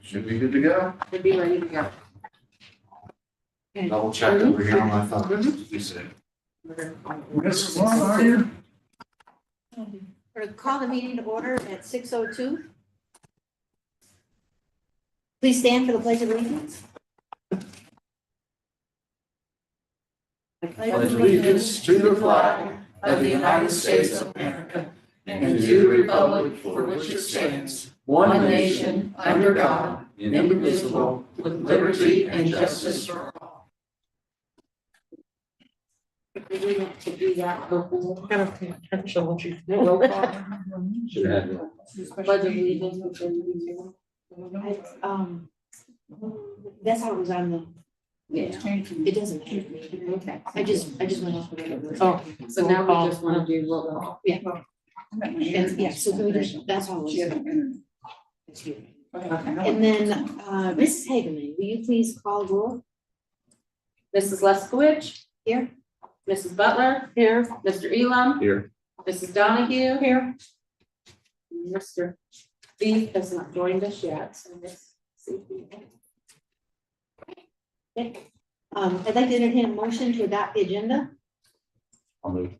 Should be good to go. Should be ready to go. Okay. Double check over here on my phone. You said. Mrs. Long, are you? We're going to call the meeting to order at 6:02. Please stand for the Pledge of Allegiance. I Pledge allegiance to the flag of the United States of America and to the republic for which it stands, one nation, under God, indivisible, with liberty and justice for all. We have to do that before. Kind of pay attention what you do. Pledge of Allegiance. That's how it was on the. Yeah, it doesn't matter. Okay. I just went off of it. Oh, So now we just want to do roll call. Yeah. And, yeah, so can we just, that's all. It's you. And then, Mrs. Hageman, will you please call roll? Mrs. Leskowicz, Here. Mrs. Butler, Here. Mr. Elam, Here. Mrs. Donahue. Here. Mr. Beef has not joined us yet, so let's see. Okay. I'd like to entertain a motion to adopt the agenda. I'll move.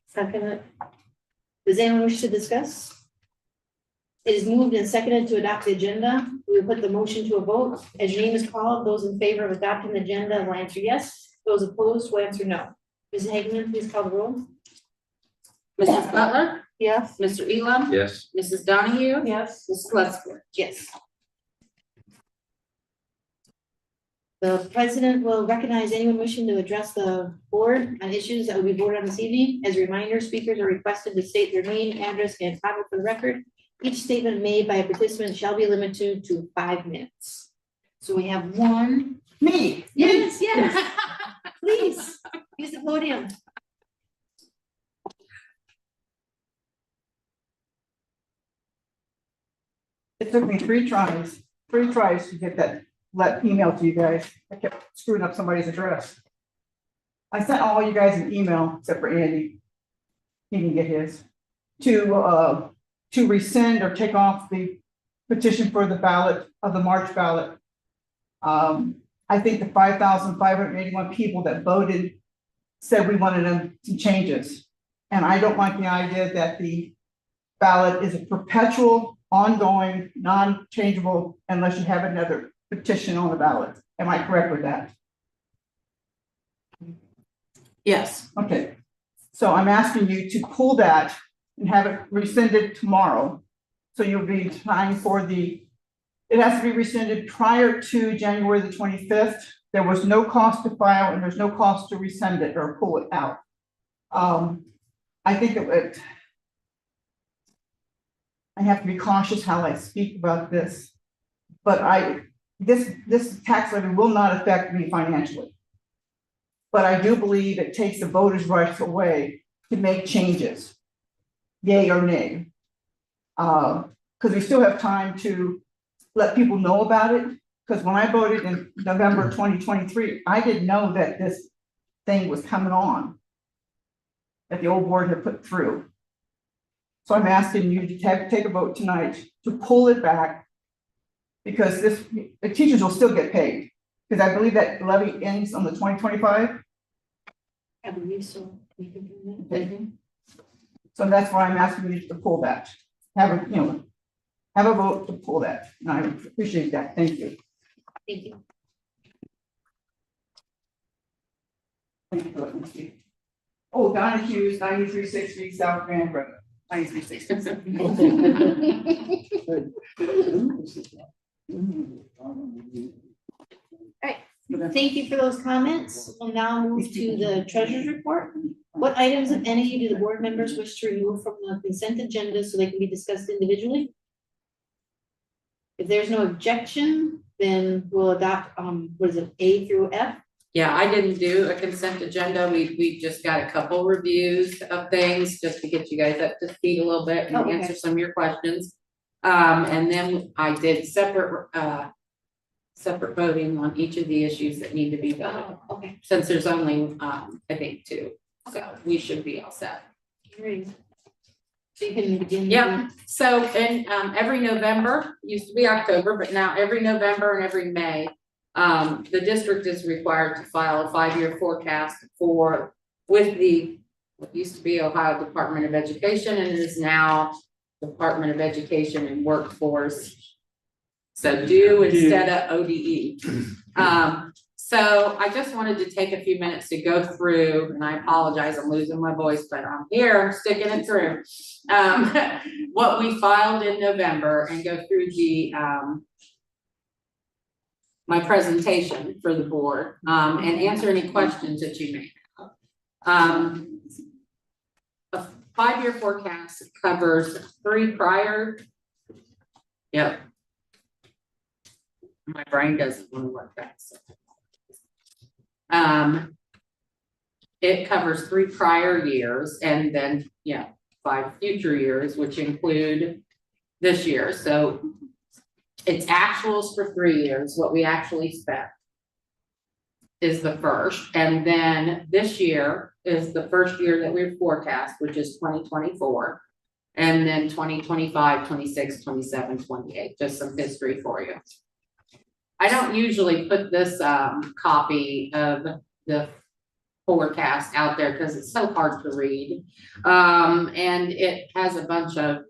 Second. Does anyone wish to discuss? It is moved and seconded to adopt the agenda. We will put the motion to a vote. As your name is called, those in favor of adopting the agenda will answer yes. Those opposed will answer no. Mrs. Hageman, please call the roll. Mrs. Butler, Yes. Mr. Elam, Yes. Mrs. Donahue. Yes. Mrs. Leskowicz. Yes. The president will recognize anyone wishing to address the board on issues that will be voted on this evening. As a reminder, speakers are requested to state their name, address, and title for the record. Each statement made by a participant shall be limited to 5 minutes. So we have one. Me. Yes, yes. Please, use the podium. It took me 3 tries to get that email to you guys. I kept screwing up somebody's address. I sent all you guys an email except for Andy. He didn't get his. To rescind or take off the petition for the ballot of the March ballot. I think the 5,581 people that voted said we wanted them some changes. And I don't like the idea that the ballot is a perpetual, ongoing, non-changeable unless you have another petition on the ballot. Am I correct with that? Yes. Okay. So I'm asking you to pull that and have it rescinded tomorrow. So you'll be trying for it has to be rescinded prior to January the 25th. There was no cost to file and there's no cost to rescind it or pull it out. I think I have to be cautious how I speak about this, but this tax levy will not affect me financially. But I do believe it takes the voters' rights away to make changes, yay or nay. Because we still have time to let people know about it. Because when I voted in November 2023, I didn't know that this thing was coming on that the old board had put through. So I'm asking you to take a vote tonight to pull it back because the teachers will still get paid. Because I believe that levy ends on the 2025. I believe so. We can do that. Okay. So that's why I'm asking you to pull that. Have a vote to pull that. And I appreciate that. Thank you. Thank you. Oh, Donna Hughes, 9360 South Grand Road. 9360. Thank you for those comments. We'll now move to the treasurer's report. What items, if any, do the board members wish to remove from the consent agenda so they can be discussed individually? If there's no objection, then we'll adopt, what is it, A through F? Yeah, I didn't do a consent agenda. We just got a couple reviews of things just to get you guys up to speed a little bit and okay. answer some of your questions. And then I did separate voting on each of the issues that need to be done. Oh, okay. Since there's only, I think 2, so we should be all set. Great. So you can begin. Yep, so in every November, used to be October, but now every November and every May, the district is required to file a 5-year forecast with the, what used to be Ohio Department of Education, and it is now Department of Education and Workforce. So do instead of ODE. So I just wanted to take a few minutes to go through, and I apologize, I'm losing my voice, but I'm here, sticking it through. What we filed in November and go through the my presentation for the board, and answer any questions that you may have. A 5-year forecast covers 3 prior. Yep. My brain doesn't want to work fast. It covers 3 prior years and then, 5 future years, which include this year. So it's actuals for 3 years, what we actually spent is the first. And then this year is the first year that we've forecast, which is 2024. And then 2025, 26, 27, 28, just some history for you. I don't usually put this copy of the forecast out there because it's so hard to read. And it has a bunch of,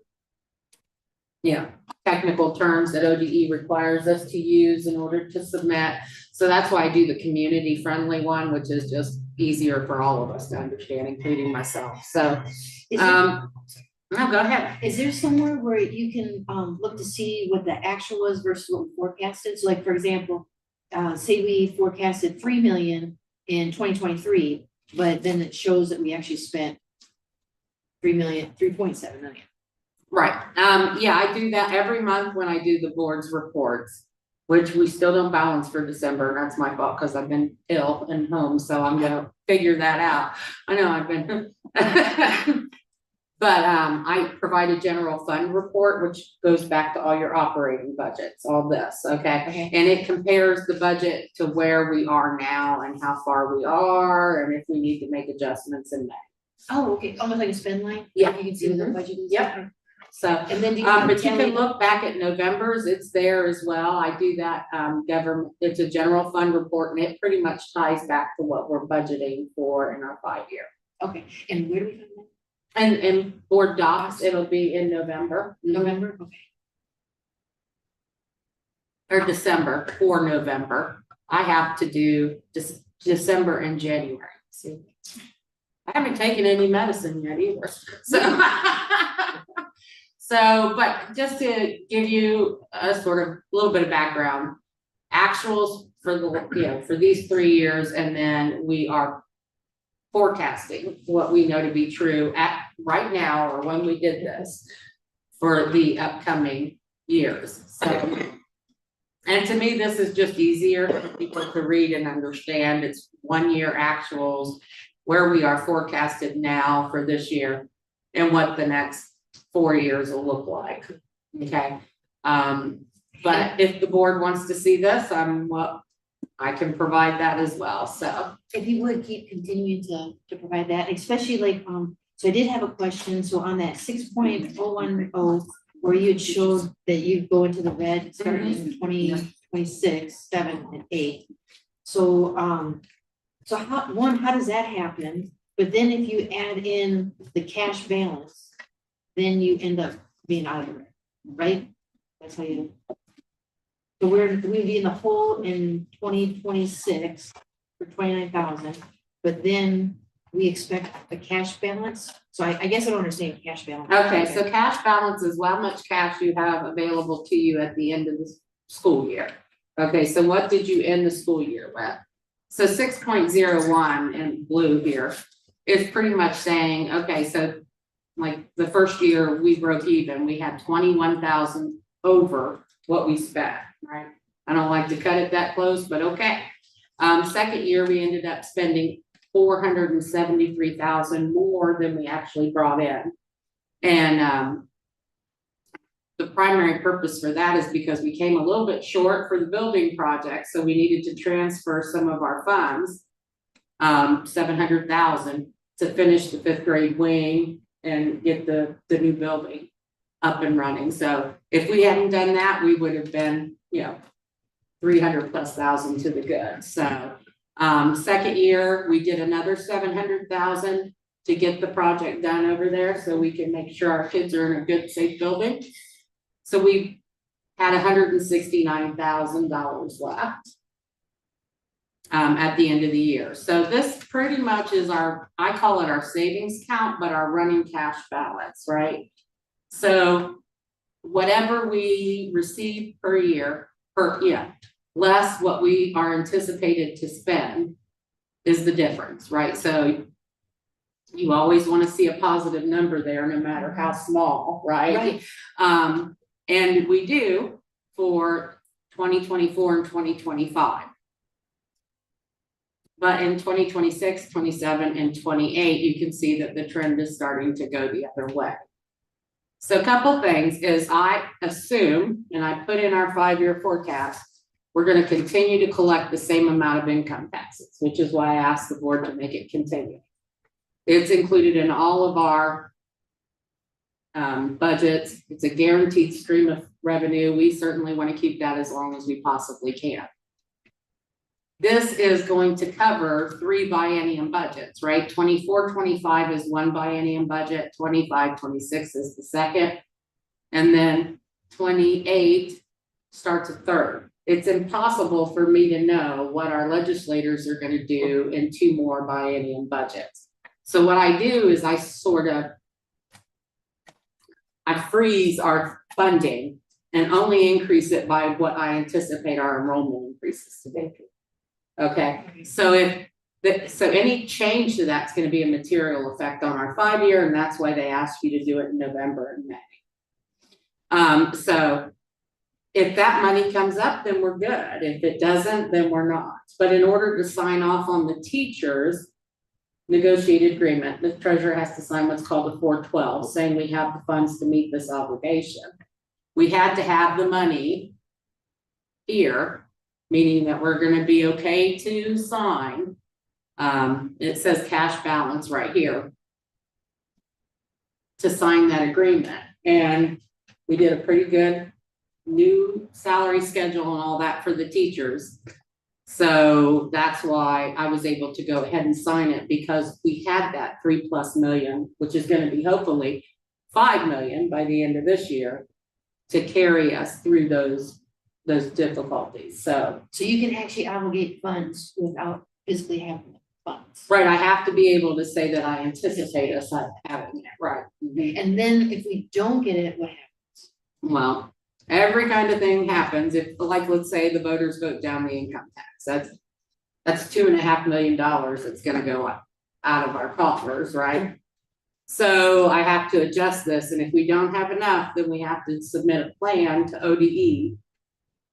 technical terms that ODE requires us to use in order to submit. So that's why I do the community friendly one, which is just easier for all of us to understand, including myself. So, no, go ahead. Is there somewhere where you can look to see what the actual was versus what we forecasted? So like, for example, say we forecasted 3 million in 2023, but then it shows that we actually spent 3.7 million. Right. Yeah, I do that every month when I do the board's reports, which we still don't balance for December. That's my fault because I've been ill and home. So I'm going to figure that out. I know I've been, but I provide a general fund report, which goes back to all your operating budgets, all this. Okay. And it compares the budget to where we are now and how far we are, and if we need to make adjustments in that. Oh, okay. Almost like a spend line. Yeah. You can see what the budget is. Yep. So, and then but you can look back at November's, it's there as well. I do that government, it's a general fund report, and it pretty much ties back to what we're budgeting for in our 5-year. Okay, and where do we find that? And board docs, it'll be in November. November, okay. Or December for November. I have to do December and January. See, I haven't taken any medicine yet either. So. So, but just to give you a sort of little bit of background, actuals for the, for these 3 years, and then we are forecasting what we know to be true at right now, or when we did this, for the upcoming years. So, and to me, this is just easier for people to read and understand. It's 1-year actuals, where we are forecasted now for this year, and what the next 4 years will look like. Okay. But if the board wants to see this, I can provide that as well. So if you would keep continuing to provide that, especially like, so I did have a question. So on that 6.010, where you had showed that you go into the red starting in 2026, 7 and 8. So, so how does that happen? But then if you add in the cash balance, then you end up being out of it, right? That's how you. So we'd be in the hole in 2026 for 29,000, but then we expect a cash balance. So I guess I don't understand cash balance. Okay, so cash balance is how much cash you have available to you at the end of the school year. Okay, so what did you end the school year with? So 6.01 in blue here is pretty much saying, okay, so like the first year we broke even, we had 21,000 over what we spent, right? I don't like to cut it that close, but okay. Second year we ended up spending 473,000 more than we actually brought in. And the primary purpose for that is because we came a little bit short for the building project. So we needed to transfer some of our funds, 700,000 to finish the 5th grade wing and get the new building up and running. So if we hadn't done that, we would have been, 300,000+ to the good. So, second year, we did another 700,000 to get the project done over there so we can make sure our kids are in a good, safe building. So we had $169,000 left at the end of the year. So this pretty much is I call it our savings count, but our running cash balance, right? So whatever we receive per year, less what we are anticipated to spend is the difference, right? So you always want to see a positive number there, no matter how small, right? And we do for 2024 and 2025. But in 2026, 27, and 28, you can see that the trend is starting to go the other way. So a couple things is I assume, and I put in our 5-year forecast, we're going to continue to collect the same amount of income taxes, which is why I asked the board to make it continue. It's included in all of our budgets. It's a guaranteed stream of revenue. We certainly want to keep that as long as we possibly can. This is going to cover 3 biennium budgets, right? 24, 25 is one biennium budget, 25, 26 is the second, and then 28 starts a third. It's impossible for me to know what our legislators are going to do in 2 more biennium budgets. So what I do is I freeze our funding and only increase it by what I anticipate our enrollment increases to be. Okay, so so any change to that's going to be a material effect on our 5-year, and that's why they asked you to do it in November and May. So if that money comes up, then we're good. If it doesn't, then we're not. But in order to sign off on the teachers' negotiated agreement, the treasurer has to sign what's called a 412, saying we have the funds to meet this obligation. We had to have the money here, meaning that we're going to be okay to sign. It says cash balance right here to sign that agreement. And we did a pretty good new salary schedule and all that for the teachers. So that's why I was able to go ahead and sign it, because we had that 3+ million, which is going to be hopefully 5 million by the end of this year, to carry us through those difficulties. So you can actually obligate funds without physically having the funds. right, I have to be able to say that I anticipate us having it, right? And then if we don't get it, what happens? Well, every kind of thing happens. If, like, let's say the voters vote down the income tax, that's $2.5 million that's going to go out of our coffers, right? So I have to adjust this, and if we don't have enough, then we have to submit a plan to ODE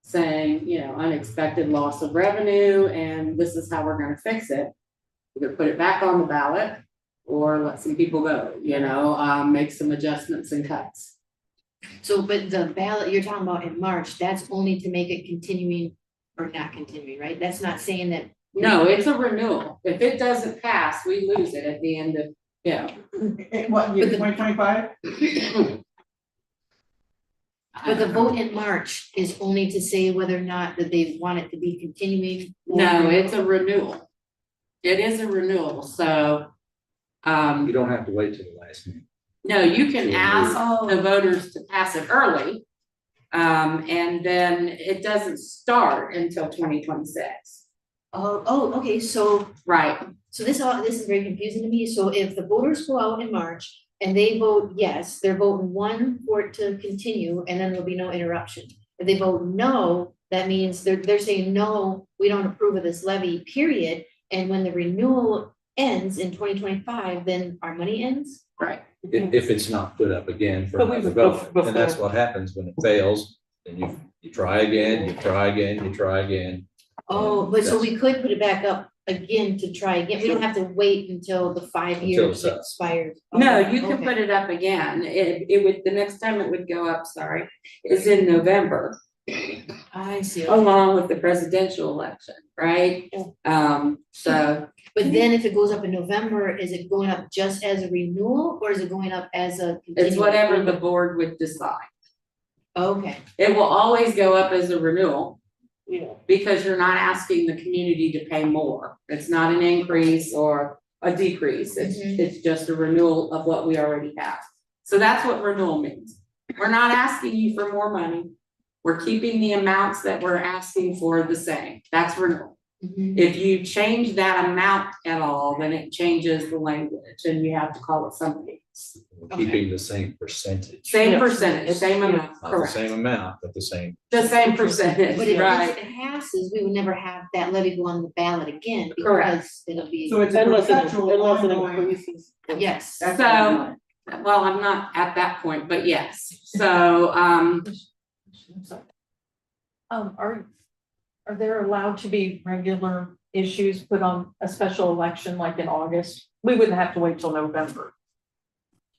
saying, unexpected loss of revenue, and this is how we're going to fix it. Either put it back on the ballot or let some people go, make some adjustments and cuts. So, but the ballot you're talking about in March, that's only to make it continuing or not continuing, right? That's not saying that. No, it's a renewal. If it doesn't pass, we lose it at the end of, What, year 2025? But the vote in March is only to say whether or not that they want it to be continuing. No, it's a renewal. It is a renewal, so. You don't have to wait till the last minute. No, you can ask the voters to pass it early. And then it doesn't start until 2026. Okay, so. Right. So this is very confusing to me. So if the voters go out in March and they vote yes, they're voting 1 for it to continue, and then there'll be no interruption. If they vote no, that means they're saying, no, we don't approve of this levy, period. And when the renewal ends in 2025, then our money ends. Right. If it's not put up again for But we another would vote. And that's what happens when it fails. Then you try again, you try again, you try again. Oh, but so we could put it back up again to try again. We don't have to wait until the 5 Until years it's up. expires. No, you can Okay. put it up again. It would, the next time it would go up, is in November. I see. along with the presidential election, right? So But then if it goes up in November, is it going up just as a renewal or is it going up as a? it's continuing? whatever the board would decide. Okay, It will always go up as a renewal Yeah. because you're not asking the community to pay more. It's not an increase or a decrease. It's just a renewal of what we already have. So that's what renewal means. We're not asking you for more money. We're keeping the amounts that we're asking for the same. That's renewal. If you change that amount at all, then it changes the language and you have to call it something else. Keeping the same percentage. Same Yes. percentage, same amount, Not the correct. same amount, but the same. The same percentage, but if right? this passes, we would never have that levy go on the ballot again Correct. because it'll be, So it's a Unless perpetual it ongoing. increases. yes. That's So- what I want. Well, I'm not at that point, but yes. So, Are there allowed to be regular issues put on a special election like in August? We wouldn't have to wait till November.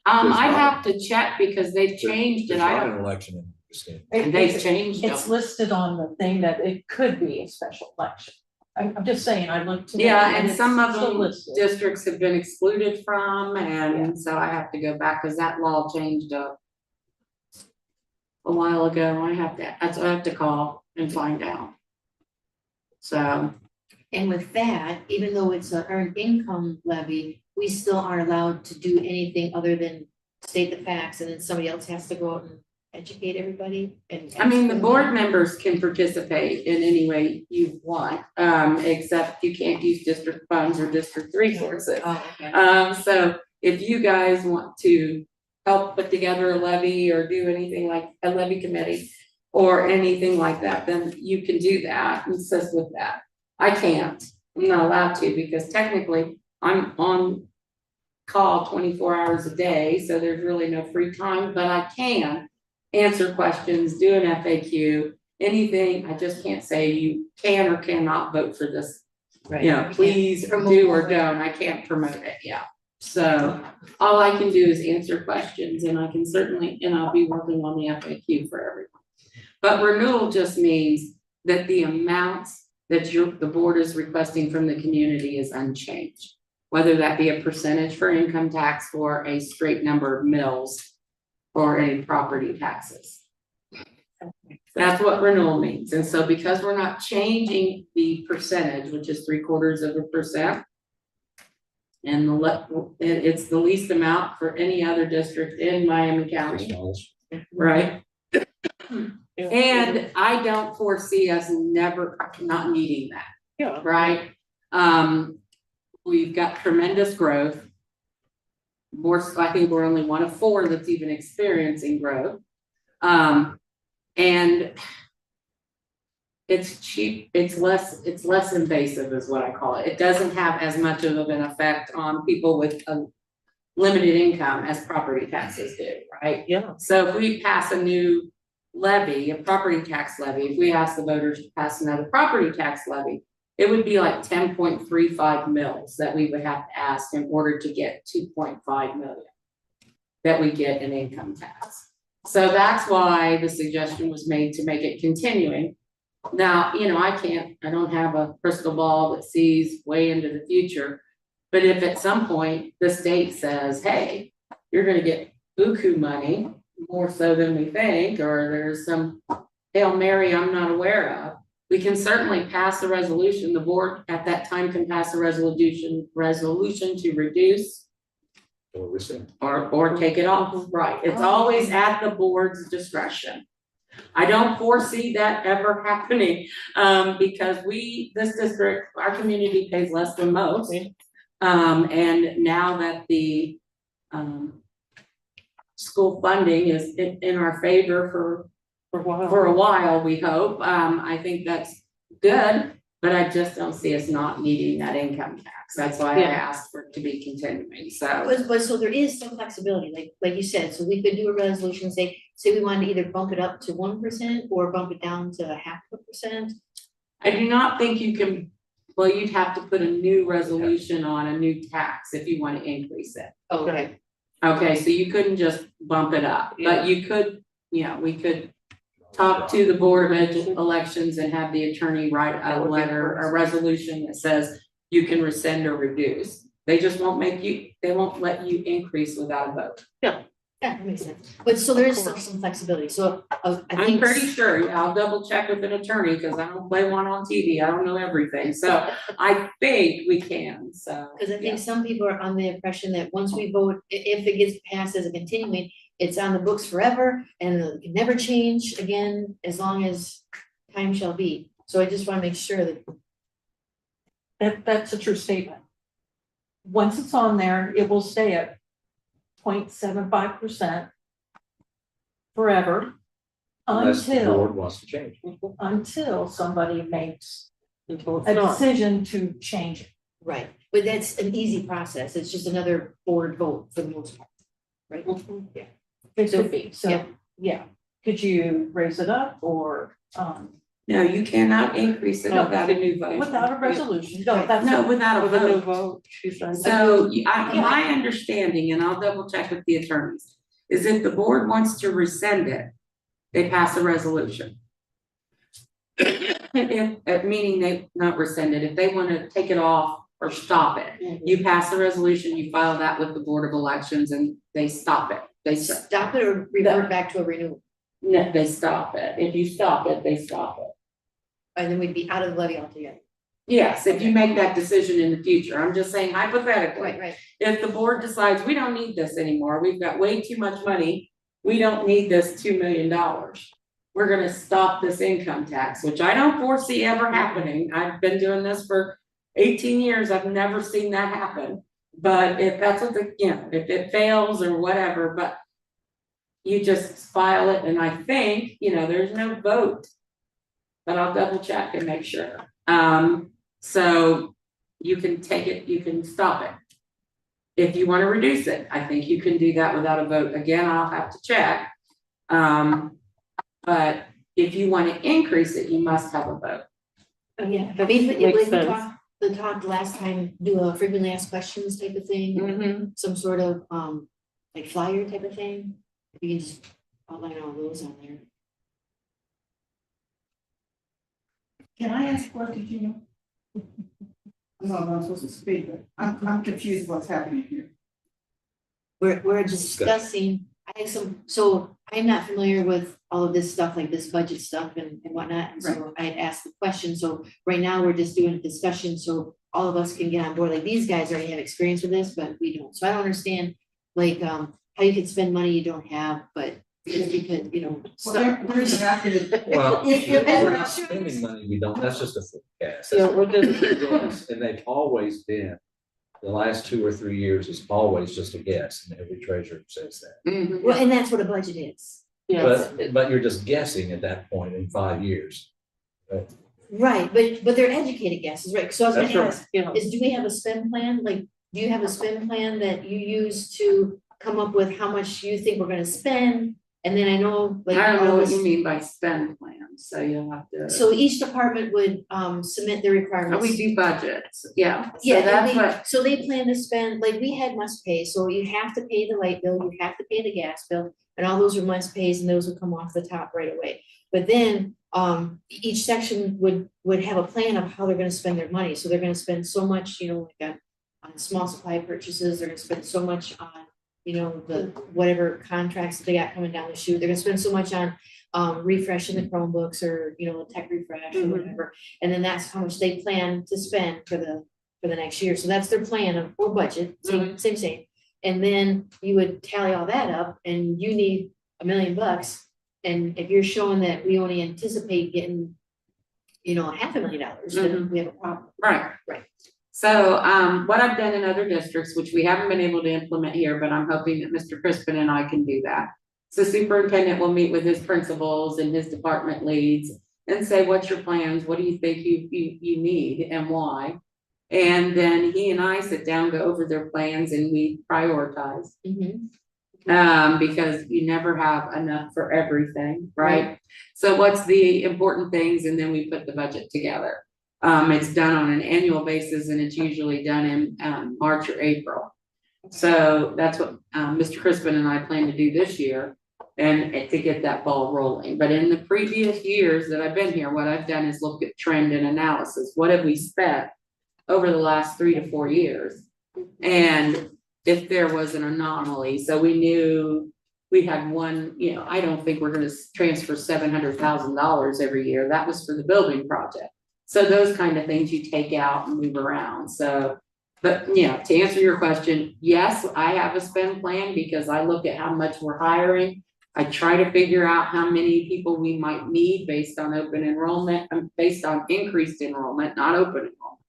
I have to check because they've changed it. There's I not an don't, election in the state. they've changed It's it. listed on the thing that it could be a special election. I'm just saying, I looked. today Yeah, and it's some of still them listed. districts have been excluded from, Yeah. and so I have to go back because that law changed a while ago. I have to call and find out. So, And with that, even though it's an earned income levy, we still aren't allowed to do anything other than state the facts and then somebody else has to go out and educate everybody and. I mean, the board members can participate in any way you want, except you can't use district funds or district resources. Oh, okay. So if you guys want to help put together a levy or do anything like a levy committee or anything like that, then you can do that and assist with that. I can't, I'm not allowed to because technically I'm on call 24 hours a day, so there's really no free time, but I can answer questions, do an FAQ, anything. I just can't say you can or cannot vote for this. Right. You know, please do or don't. I can't promote it, yeah. So all I can do is answer questions and I can certainly, and I'll be working on the FAQ for everyone. But renewal just means that the amounts that the board is requesting from the community is unchanged. Whether that be a percentage for income tax or a straight number of mills or any property taxes. That's what renewal means. And so because we're not changing the percentage, which is 0.75%, and it's the least amount for any other district in Miami County, right? And I don't foresee us not needing that, Yeah. right? We've got tremendous growth. I think we're only one of 4 that's even experiencing growth. And it's cheap, it's less invasive is what I call it. It doesn't have as much of an effect on people with a limited income as property taxes do, right? Yeah. So if we pass a new levy, a property tax levy, if we ask the voters to pass another property tax levy, it would be like 10.35 mils that we would have to ask in order to get 2.5 million that we get in income tax. So that's why the suggestion was made to make it continuing. Now, you know, I don't have a crystal ball that sees way into the future. But if at some point the state says, hey, you're gonna get buku money, more so than we think, or there's some Hail Mary I'm not aware of, we can certainly pass a resolution. The board at that time can pass a resolution to reduce or take it off, right? It's always at the board's discretion. I don't foresee that ever happening, because this district, our community pays less than most. And now that the, school funding is in our favor for a while, we hope, I think that's good, but I just don't see us not needing that income tax. That's why I asked for it to be continuing, so. But so there is some flexibility, like you said, so we could do a resolution, say we wanted to either bump it up to 1% or bump it down to 0.5%. I do not think you can, well, you'd have to put a new resolution on a new tax if you want to increase it. Okay. Okay, so you couldn't just bump it up, but you could, we could talk to the Board of Elections and have the attorney write a letter, a resolution that says you can rescind or reduce. They just won't they won't let you increase without a vote. Yeah, that makes sense. But so there is still some flexibility, so I I'm think. pretty sure, I'll double check with an attorney, because I don't play one on TV, I don't know everything, so I think we can, so. Because I think yeah. some people are on the impression that once we vote, if it gets passed as a continuing, it's on the books forever and it can never change again as long as time shall be. So I just want to make sure that, That's a true statement. Once it's on there, it will stay at 0.75% forever Unless the until, board wants to change. until somebody makes Until it's a not. decision to change it. right, but that's an easy process. It's just another board vote for the most part. Right? Yeah. It So- could be, so, yeah. yeah. Could you raise it up or, No, you cannot increase it No. without a new vote. without a resolution? No, that's. No, without a With a new vote. vote, she said. So my understanding, and I'll double check with the attorneys, is if the board wants to rescind it, they pass a resolution. Meaning they not rescind it, if they want to take it off or stop it, you pass a resolution, you file that with the Board of Elections and they stop it. They Stop it or revert back to a renewal, no, they stop it. If you stop it, they stop it. and then we'd be out of the levy altogether. Yes, if you make that decision in the future, I'm just saying hypothetically. Right. If the board decides we don't need this anymore, we've got way too much money, we don't need this $2 million. We're gonna stop this income tax, which I don't foresee ever happening. I've been doing this for 18 years. I've never seen that happen. But if that's what if it fails or whatever, but you just file it, and I think, there's no vote. But I'll double check and make sure. So you can take it, you can stop it. If you want to reduce it, I think you can do that without a vote. Again, I'll have to check. But if you want to increase it, you must have a vote. Oh, yeah, That maybe makes like sense. the talk last time, do a frequently asked questions type of thing, some sort of, like flyer type of thing. You can just outline all those on there. Can I ask a question, Gina? No, I'm not supposed to speak, but I'm confused what's happening here. We're discussing, I have so I'm not familiar with all of this stuff, like this budget stuff and whatnot, and so I had asked the question, so right now we're just doing a discussion, so all of us can get on board, like these guys already have experience with this, but we don't, so I don't understand, like, how you can spend money you don't have, but just because, Well, stuff. there's an active. Well, If we're we're not spending money, we don't, that's just a forecast. Yeah, we're just- Yes, and they've always been, the last 2 or 3 years is always just a guess, and every treasurer says that. Well, and that's what a budget is. Yes. But you're just guessing at that point in 5 years. Right, but they're educated guesses, right? So I was That's gonna right. ask, Yeah. do we have a spend plan? Like, do you have a spend plan that you use to come up with how much you think we're gonna spend? And then I know, like. I don't know all what this- you mean by spend plan, so you'll have to. So each department would submit their requirements. We do budgets, yeah. So Yeah, that's and what, so they plan to spend, like, we had must pay, so you have to pay the light bill, you have to pay the gas bill, and all those are must pays, and those would come off the top right away. But then, each section would have a plan of how they're gonna spend their money, so they're gonna spend so much, like on small supply purchases, they're gonna spend so much on, the whatever contracts that they got coming down the chute, they're gonna spend so much on refreshing the Chromebooks or, a tech refresh or whatever. And then that's how much they plan to spend for the next year. So that's their plan of, or budget, same. And then you would tally all that up and you need $1 million. And if you're showing that we only anticipate getting, $500,000, then we have a problem. right. Right. So, what I've done in other districts, which we haven't been able to implement here, but I'm hoping that Mr. Crispin and I can do that. So superintendent will meet with his principals and his department leads and say, what's your plans? What do you think you need and why? And then he and I sit down, go over their plans, and we prioritize. Because you never have enough for everything, right? So what's the important things, and then we put the budget together. It's done on an annual basis, and it's usually done in March or April. So that's what Mr. Crispin and I plan to do this year. and to get that ball rolling. But in the previous years that I've been here, what I've done is look at trend and analysis. What have we spent over the last 3 to 4 years? And if there was an anomaly, so we knew we had one, I don't think we're gonna transfer $700,000 every year. That was for the building project. So those kind of things you take out and move around. So, but to answer your question, yes, I have a spend plan because I look at how much we're hiring. I try to figure out how many people we might need based on open enrollment, based on increased enrollment, not open enrollment.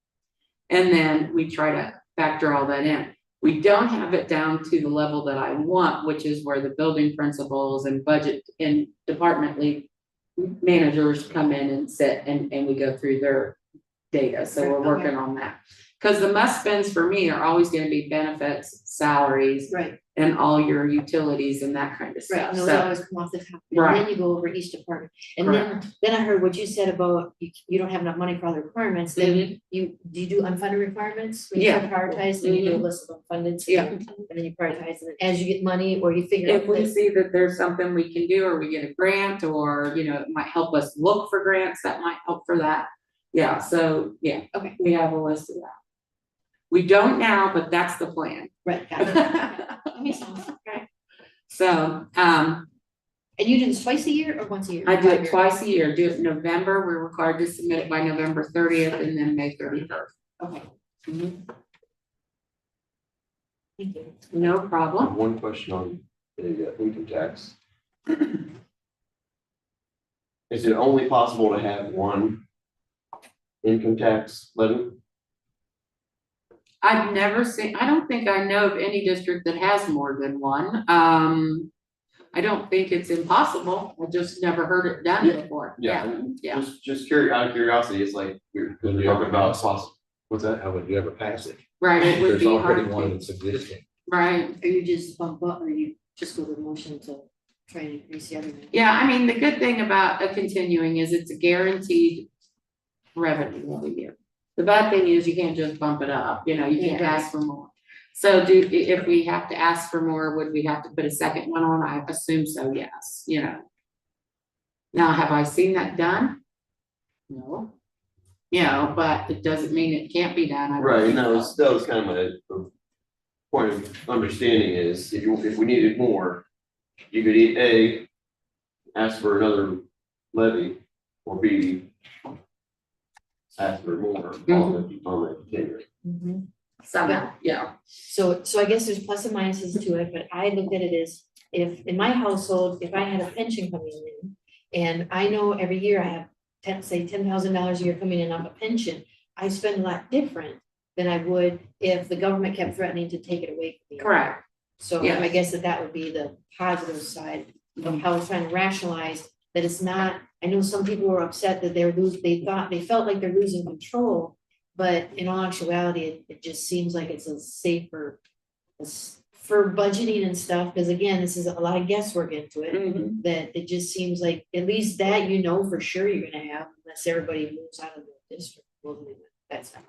And then we try to factor all that in. We don't have it down to the level that I want, which is where the building principals and budget and department lead managers come in and sit and we go through their data. So we're working on that. Because the must spends for me are always going to be benefits, salaries, Right, and all your utilities and that kind of right, stuff. and those So, always come off the top, and Right. then you go over each department. And then I heard what you said about you don't have enough money for all the requirements, then do you do unfunded requirements? When you try to prioritize, then you do a list of unfunded. Yeah. And then you prioritize, and then as you get money, or you figure out. if we see that there's something we can do, or we get a grant, or, it might help us look for grants, that might help for that. Yeah, so, Okay. we have a list of that. We don't now, but that's the plan. Right, got it. That makes sense. Right. So, And you do this twice a year or once a year? I do it 5 years? twice a year, do it in November, we're required to submit it by November 30th and then May 31st. Okay, thank you. No problem. One question on the income tax. Is it only possible to have one income tax levy? I've never seen, I don't think I know of any district that has more than one. I don't think it's impossible, I just never heard it done before. Yeah. Just curious, out of curiosity, it's like we're talking about possible. What's that? How would you ever pass it? Right, it would There's be already hard one to, that's existing. right. Or you just bump up, or you just go to the motion to try and increase the other one? Yeah, I mean, the good thing about a continuing is it's a guaranteed revenue every year. The bad thing is you can't just bump it up, you can't ask for more. So if we have to ask for more, would we have to put a second one on? I assume so, yes, Now, have I seen that done? No. But it doesn't mean it can't be done. I don't Right, think and so. that was kind of my point of understanding is if we needed more, you could A, ask for another levy, or B, ask for more on the tenure. Somehow, yeah. So I guess there's plus and minuses to it, but I looked at it as, if in my household, if I had a pension coming in, and I know every year I have $10,000 a year coming in off a pension, I spend a lot different than I would if the government kept threatening to take it away from me. Correct. So Yes. I guess that would be the positive side of how it's trying to rationalize that it's not. I know some people were upset that they felt like they're losing control, but in all actuality, it just seems like it's a safer for budgeting and stuff, because again, this is a lot of guesswork into it, Mhm. that it just seems like at least that for sure you're gonna have, unless everybody moves out of the district. Well, that's not.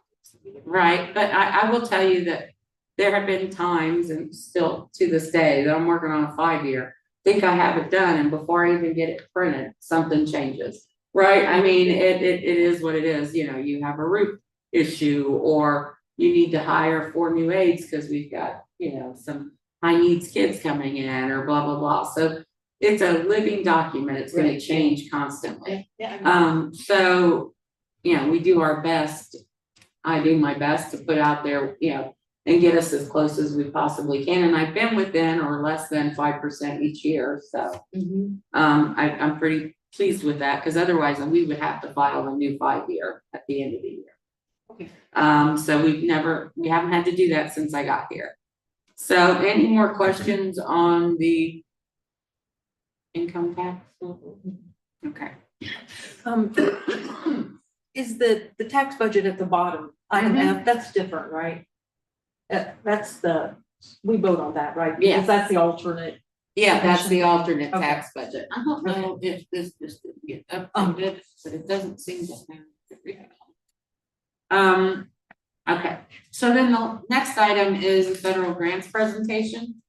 Right, but I will tell you that there have been times, and still to this day, that I'm working on a 5-year. Think I have it done, and before I even get it printed, something changes, right? I mean, it is what it is, you have a roof issue, or you need to hire 4 new aides because we've got, some high needs kids coming in, or blah, blah, blah. So it's a living document, it's gonna Right. change constantly. Yeah. So, we do our best. I do my best to put out there, and get us as close as we possibly can. And I've been within or less than 5% each year, so I'm pretty pleased with that, because otherwise we would have to file a new 5-year at the end of the year. Okay. So we haven't had to do that since I got here. So any more questions on the income tax? Okay. Is the tax budget at the bottom, item F, that's different, right? We vote on that, right? Yes. Because that's the alternate. Yeah, that's the alternate Okay. tax budget. I don't know if this didn't get updated, but it doesn't seem to have. Okay, so then the next item is the federal grants presentation.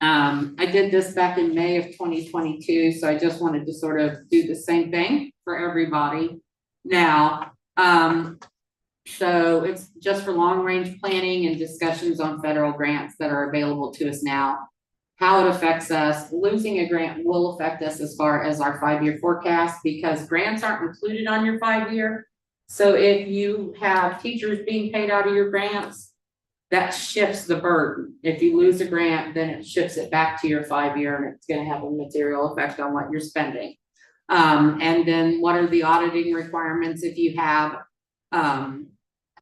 I did this back in May of 2022, so I just wanted to sort of do the same thing for everybody now. So it's just for long-range planning and discussions on federal grants that are available to us now. How it affects us, losing a grant will affect us as far as our 5-year forecast, because grants aren't included on your 5-year. So if you have teachers being paid out of your grants, that shifts the burden. If you lose a grant, then it shifts it back to your 5-year, and it's gonna have a material effect on what you're spending. And then what are the auditing requirements if you have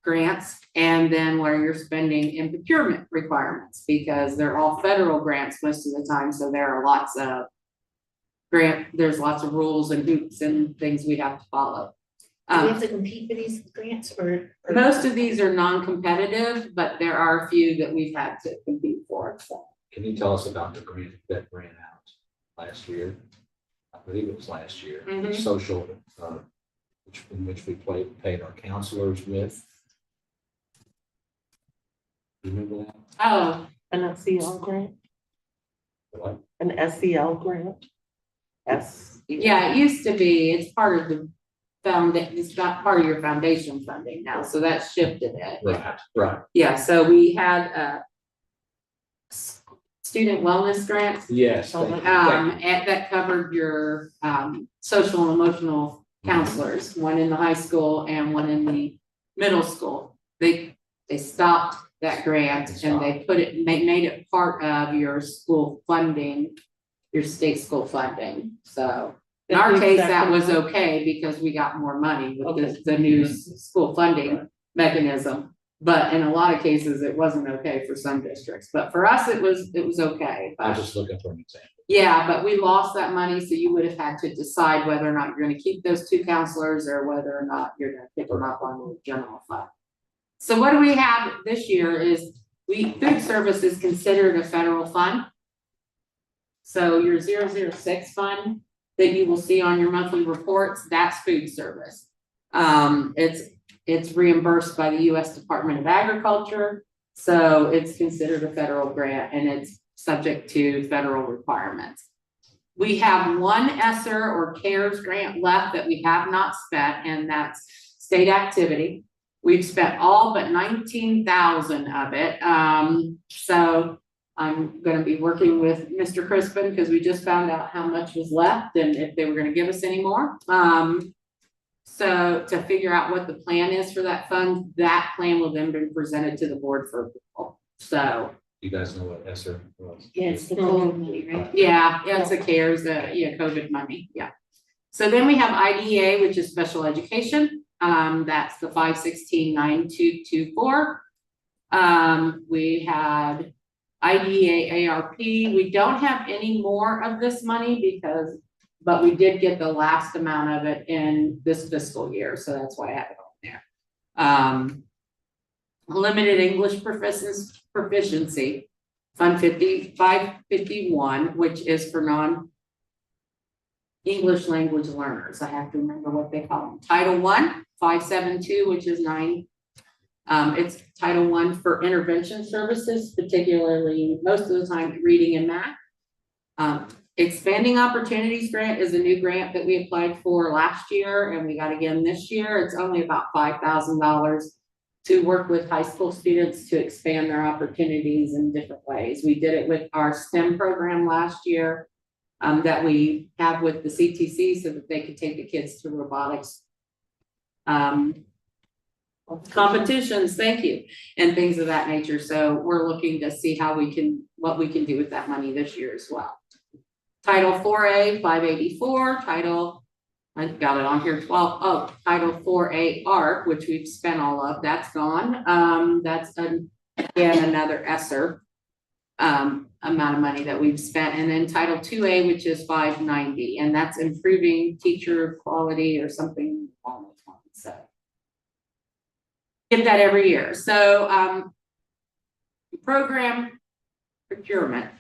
grants, and then what are your spending and procurement requirements, because they're all federal grants most of the time, so there are lots of there's lots of rules and hoops and things we have to follow. Do we have to compete for these grants, or? Most of these are non-competitive, but there are a few that we've had to compete for, so. Can you tell us about the grant that ran out last year? I believe it was last year, Mhm. social, in which we paid our counselors with. You remember that? Oh, An SEL grant, What? an SEL grant. yeah, it used to be, it's part of the it's not part of your foundation funding now, so that shifted it. Right. Yeah, so we had student wellness grants, Yes. Thank you. and that covered your social and emotional counselors, one in the high school and one in the middle school. They stopped that grant and they made it part of your school funding, your state school funding. So in our case, that was okay because we got more money with the new school funding mechanism. But in a lot of cases, it wasn't okay for some districts, but for us, it was okay. I was just looking for an example. Yeah, but we lost that money, so you would have had to decide whether or not you're gonna keep those 2 counselors or whether or not you're gonna pick them up on the general fund. So what do we have this year is food service is considered a federal fund. So your 006 fund that you will see on your monthly reports, that's food service. It's reimbursed by the US Department of Agriculture. So it's considered a federal grant and it's subject to federal requirements. We have one ESSER or CARES grant left that we have not spent, and that's state activity. We've spent all but 19,000 of it. So I'm gonna be working with Mr. Crispin because we just found out how much was left and if they were gonna give us any more. So to figure out what the plan is for that fund, that plan will then be presented to the board for approval. So. You guys know what ESSER was? Yeah, it's the COVID money, right? Yeah, it's the CARES, COVID money, yeah. So then we have IDEA, which is special education. That's the 5169224. We had IDEA ARP. We don't have any more of this money but we did get the last amount of it in this fiscal year, so that's why I have it on there. Limited English proficiency, Fund 551, which is for non-English language learners. I have to remember what they call them. Title I, 572, which is 9. It's Title I for intervention services, particularly most of the time reading and math. Expanding Opportunities Grant is a new grant that we applied for last year and we got again this year. It's only about $5,000 to work with high school students to expand their opportunities in different ways. We did it with our STEM program last year that we have with the CTC so that they could take the kids to robotics competitions, thank you, and things of that nature. So we're looking to see what we can do with that money this year as well. Title 4A, 584, I got it on here, Title 4A ARC, which we've spent all of, that's gone. That's again, another ESSER amount of money that we've spent. And then Title 2A, which is 590, and that's improving teacher quality or something along those lines. So get that every year. So program procurement.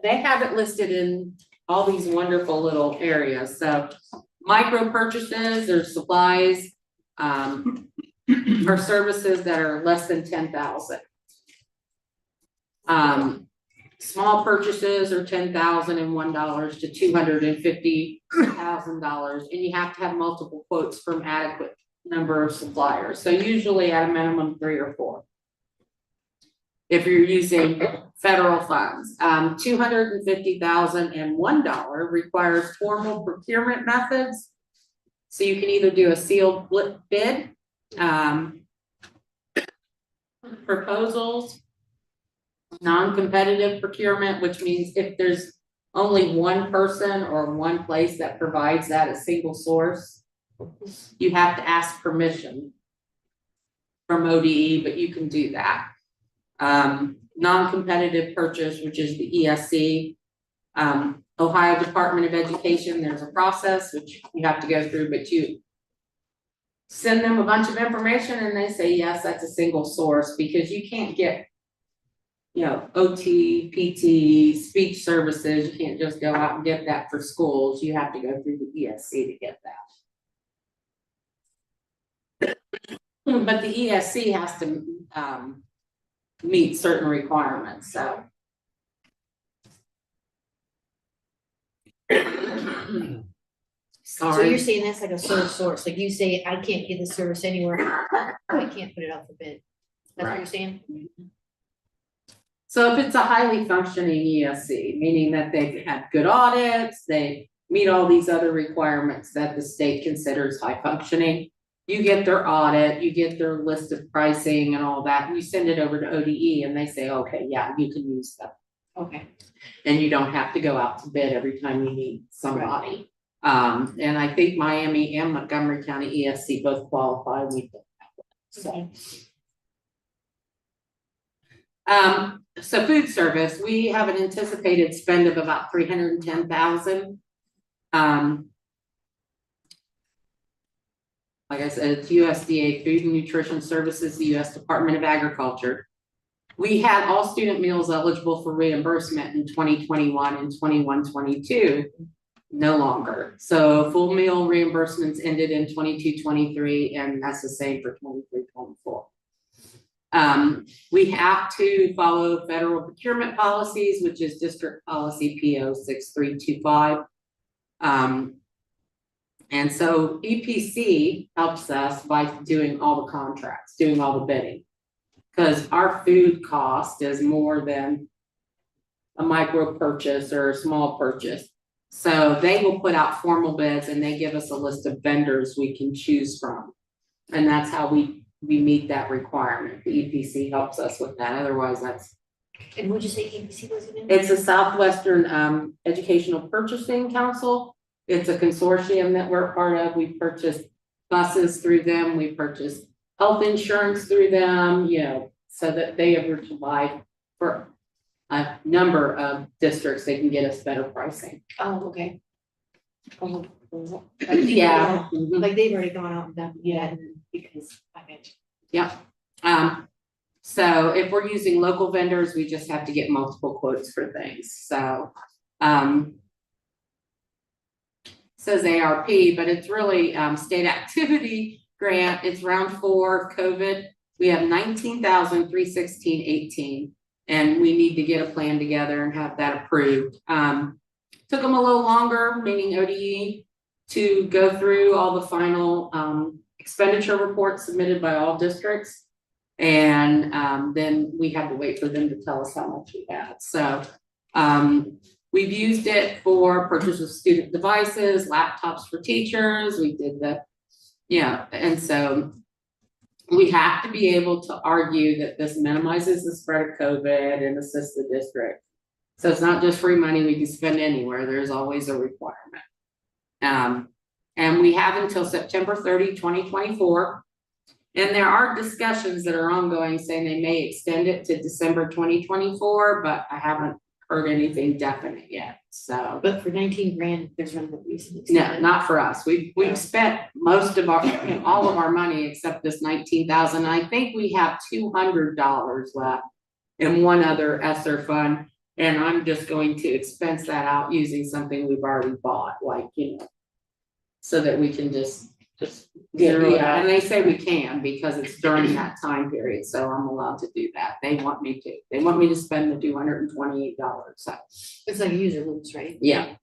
They have it listed in all these wonderful little areas. So micro purchases or supplies or services that are less than 10,000. Small purchases are $10,001 to $250,000, and you have to have multiple quotes from adequate number of suppliers. So usually at a minimum 3 or 4. If you're using federal funds, $250,001 requires formal procurement methods. So you can either do a sealed bid, proposals, non-competitive procurement, which means if there's only one person or one place that provides that, a single source, you have to ask permission from ODE, but you can do that. Non-competitive purchase, which is the ESC, Ohio Department of Education, there's a process which you have to go through, but you send them a bunch of information and they say, yes, that's a single source, because you can't get, OT, PT, speech services, you can't just go out and get that for schools, you have to go through the ESC to get that. But the ESC has to meet certain requirements, so. So you're saying that's like a sole source, like you say, I can't get the service anywhere, I can't put it out for bid. That's what you're saying? So if it's a highly functioning ESC, meaning that they've had good audits, they meet all these other requirements that the state considers high functioning, you get their audit, you get their list of pricing and all that, and you send it over to ODE and they say, okay, yeah, you can use them. Okay. And you don't have to go out to bid every time you need somebody. And I think Miami and Montgomery County ESC both qualify. We did that. So food service, we have an anticipated spend of about $310,000. Like I said, it's USDA Food and Nutrition Services, the U.S. Department of Agriculture. We had all student meals eligible for reimbursement in 2021 and 21-22, no longer. So full meal reimbursements ended in 22-23, and that's the same for 23-24. We have to follow federal procurement policies, which is District Policy PO 6325. And so EPC helps us by doing all the contracts, doing all the bidding, because our food cost is more than a micro purchase or a small purchase. So they will put out formal bids and they give us a list of vendors we can choose from. And that's how we meet that requirement. The EPC helps us with that. Otherwise, that's. And would you say EPC was in? It's a Southwestern Educational Purchasing Council. It's a consortium that we're part of. We purchased buses through them. We purchased health insurance through them, so that they ever provide for a number of districts, they can get us better pricing. Oh, okay. Oh, Yeah. Like they've already gone out and done that because I bet. Yeah. So if we're using local vendors, we just have to get multiple quotes for things. So says ARP, but it's really state activity grant. It's round 4 of COVID. We have 19,316.18, and we need to get a plan together and have that approved. Took them a little longer, meaning ODE, to go through all the final expenditure reports submitted by all districts. And then we had to wait for them to tell us how much we had. So we've used it for purchase of student devices, laptops for teachers. We did and so we have to be able to argue that this minimizes the spread of COVID and assists the district. So it's not just free money we can spend anywhere. There's always a requirement. And we have until September 30, 2024. And there are discussions that are ongoing saying they may extend it to December 2024, but I haven't heard anything definite yet. So, but for 19 grand, there's no reason. No, not for us. We've spent most of our, all of our money except this 19,000. I think we have $200 left in one other ESSER fund, and I'm just going to expense that out using something we've already bought, like so that we can just just Yeah, zero it yeah, and out. they say we can because it's during that time period, so I'm allowed to do that. They want me to. They want me to spend the $228, so. It's like a user lose, right? Yeah.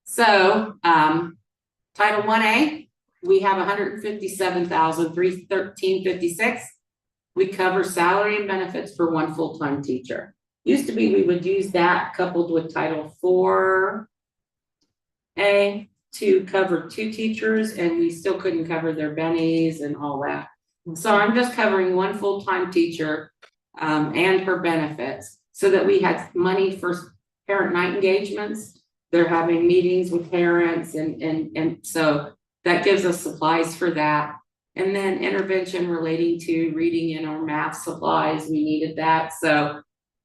So, Title 1A, we have 157,313.56. We cover salary and benefits for one full-time teacher. Used to be we would use that coupled with Title 4A to cover 2 teachers, and we still couldn't cover their bennies and all that. So I'm just covering one full-time teacher and her benefits so that we had money for parent night engagements. They're having meetings with parents and so that gives us supplies for that. And then intervention relating to reading and or math supplies, we needed that. So,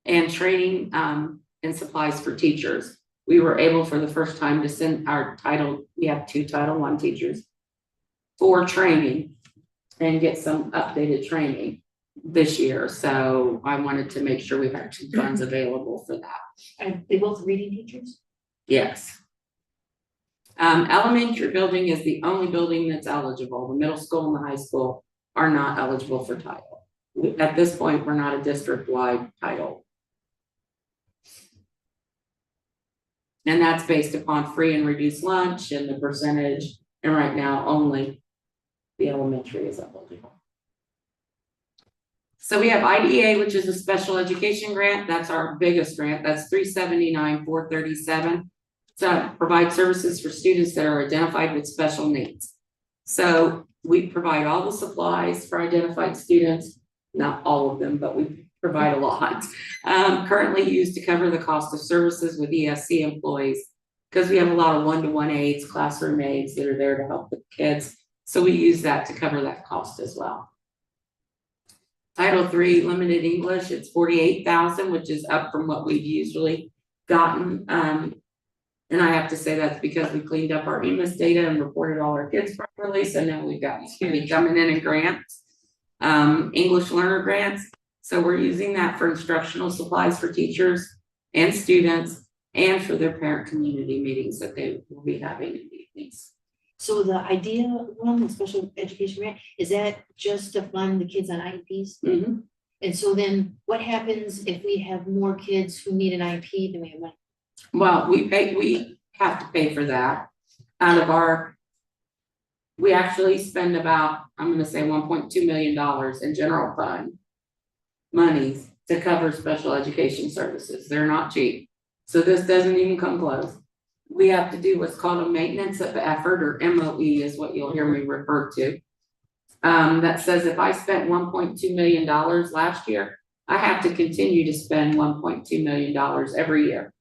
and training and supplies for teachers. We were able for the first time to send our we have 2 Title I teachers for training and get some updated training this year. So I wanted to make sure we had 2 funds available for that. Are they both reading teachers? Yes. Elementary building is the only building that's eligible. The middle school and the high school are not eligible for title. At this point, we're not a district-wide title. And that's based upon free and reduced lunch and the percentage, and right now only the elementary is eligible. So we have IDEA, which is a special education grant. That's our biggest grant. That's $379,437. To provide services for students that are identified with special needs. So we provide all the supplies for identified students, not all of them, but we provide a lot. Currently used to cover the cost of services with ESC employees because we have a lot of one-to-one aides, classroom aides that are there to help the kids. So we use that to cover that cost as well. Title III, limited English, it's $48,000, which is up from what we've usually gotten. And I have to say that's because we cleaned up our EMIS data and reported all our kids properly. So now we've got money coming in grants, English learner grants. So we're using that for instructional supplies for teachers and students and for their parent community meetings that they will be having in the evenings. So the idea one, the special education grant, is that just to fund the kids on IEPs? Mm-hmm. And so then what happens if we have more kids who need an IEP than we have money? Well, we have to pay for that out of we actually spend about, I'm gonna say $1.2 million in general fund monies to cover special education services. They're not cheap. So this doesn't even come close. We have to do what's called a maintenance of effort, or MOE is what you'll hear me refer to. That says if I spent $1.2 million last year, I have to continue to spend $1.2 million every year.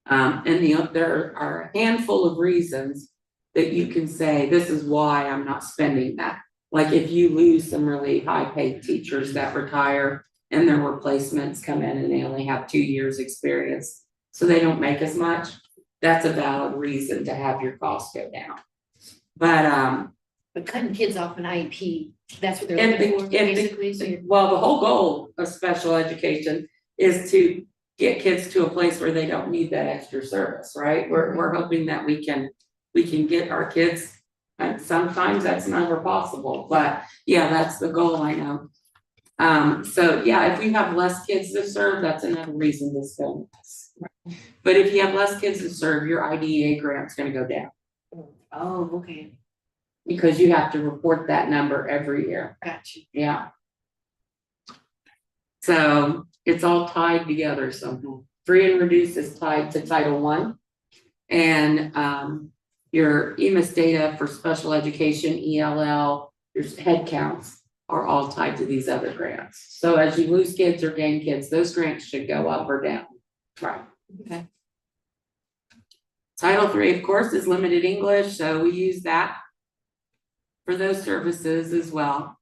And there are a handful of reasons that you can say, this is why I'm not spending that. Like if you lose some really high paid teachers that retire and their replacements come in and they only have 2 years experience, so they don't make as much, that's a valid reason to have your costs go down. But cutting kids off an IEP, that's what they're looking for, basically, so you're. well, the whole goal of special education is to get kids to a place where they don't need that extra service, right? We're hoping that we can get our kids, and sometimes that's never possible, but yeah, that's the goal, I know. So yeah, if we have less kids to serve, that's another reason to spend less. But if you have less kids to serve, your IDEA grant's gonna go down Oh, okay, because you have to report that number every year. gotcha. Yeah. So it's all tied together somehow. Free and reduced is tied to Title I. And your EMIS data for special education, ELL, your head counts are all tied to these other grants. So as you lose kids or gain kids, those grants should go up or down. Right. Okay. Title III, of course, is limited English, so we use that for those services as well.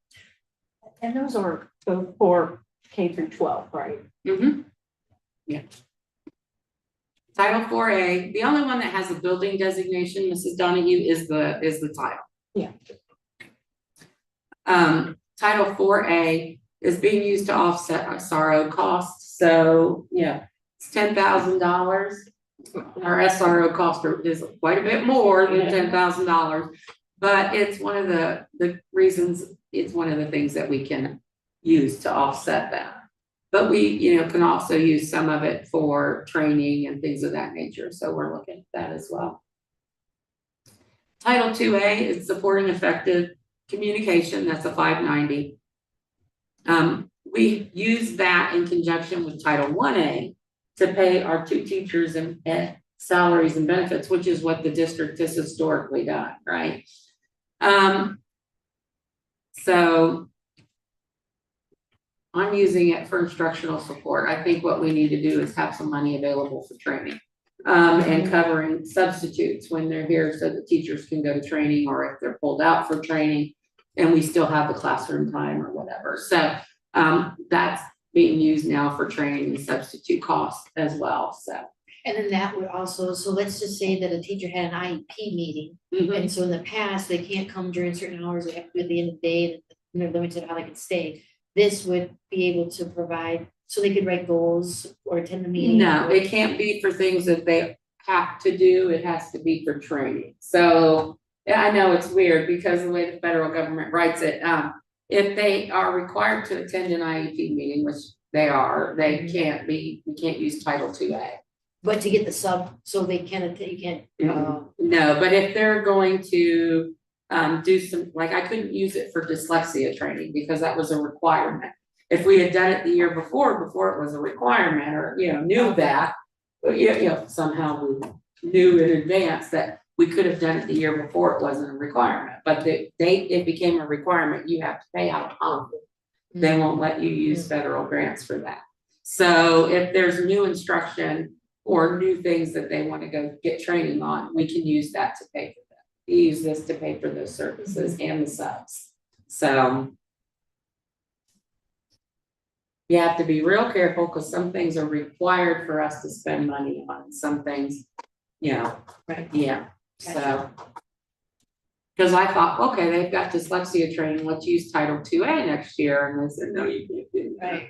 And those are for K through 12, right? Mm-hmm. Yeah. Title 4A, the only one that has a building designation, Mrs. Donahue, is the title. Yeah. Title 4A is being used to offset our SRO costs. So yeah, it's $10,000 Our SRO cost is quite a bit more than $10,000, but it's one of the reasons, it's one of the things that we can use to offset that. But we, you know, can also use some of it for training and things of that nature, so we're looking at that as well. Title 2A is supporting effective communication, that's a 590. We use that in conjunction with Title 1A to pay our 2 teachers and salaries and benefits, which is what the district has historically done, right? So I'm using it for instructional support. I think what we need to do is have some money available for training. And covering substitutes when they're here so that teachers can go to training, or if they're pulled out for training and we still have the classroom time or whatever. So that's being used now for training and substitute costs as well, so. And then that would also, so let's just say that a teacher had an IEP meeting, and so in the past, they can't come during certain hours, they have to be at the end of the day, and they're limited how they can stay. This would be able to provide, so they could write goals or attend the meeting. No, it can't be for things that they have to do, it has to be for training. So, yeah, I know it's weird because of the way the federal government writes it, if they are required to attend an IEP meeting, which they are, they can't be, we can't use Title 2A. But to get the sub, so they can, you can't, No, but if they're going to do some, like I couldn't use it for dyslexia training because that was a requirement. If we had done it the year before it was a requirement, or, you know, knew that, you know, somehow we knew in advance that we could have done it the year before it wasn't a requirement, but the date it became a requirement, you have to pay out of pocket. They won't let you use federal grants for that. So if there's new instruction or new things that they want to go get training on, we can use that to pay for that. We use this to pay for those services and the subs. So you have to be real careful because some things are required for us to spend money on. Some things, you know, right, yeah, so. Because I thought, okay, they've got dyslexia training, let's use Title 2A next year, and they said, no, you can't do that. right.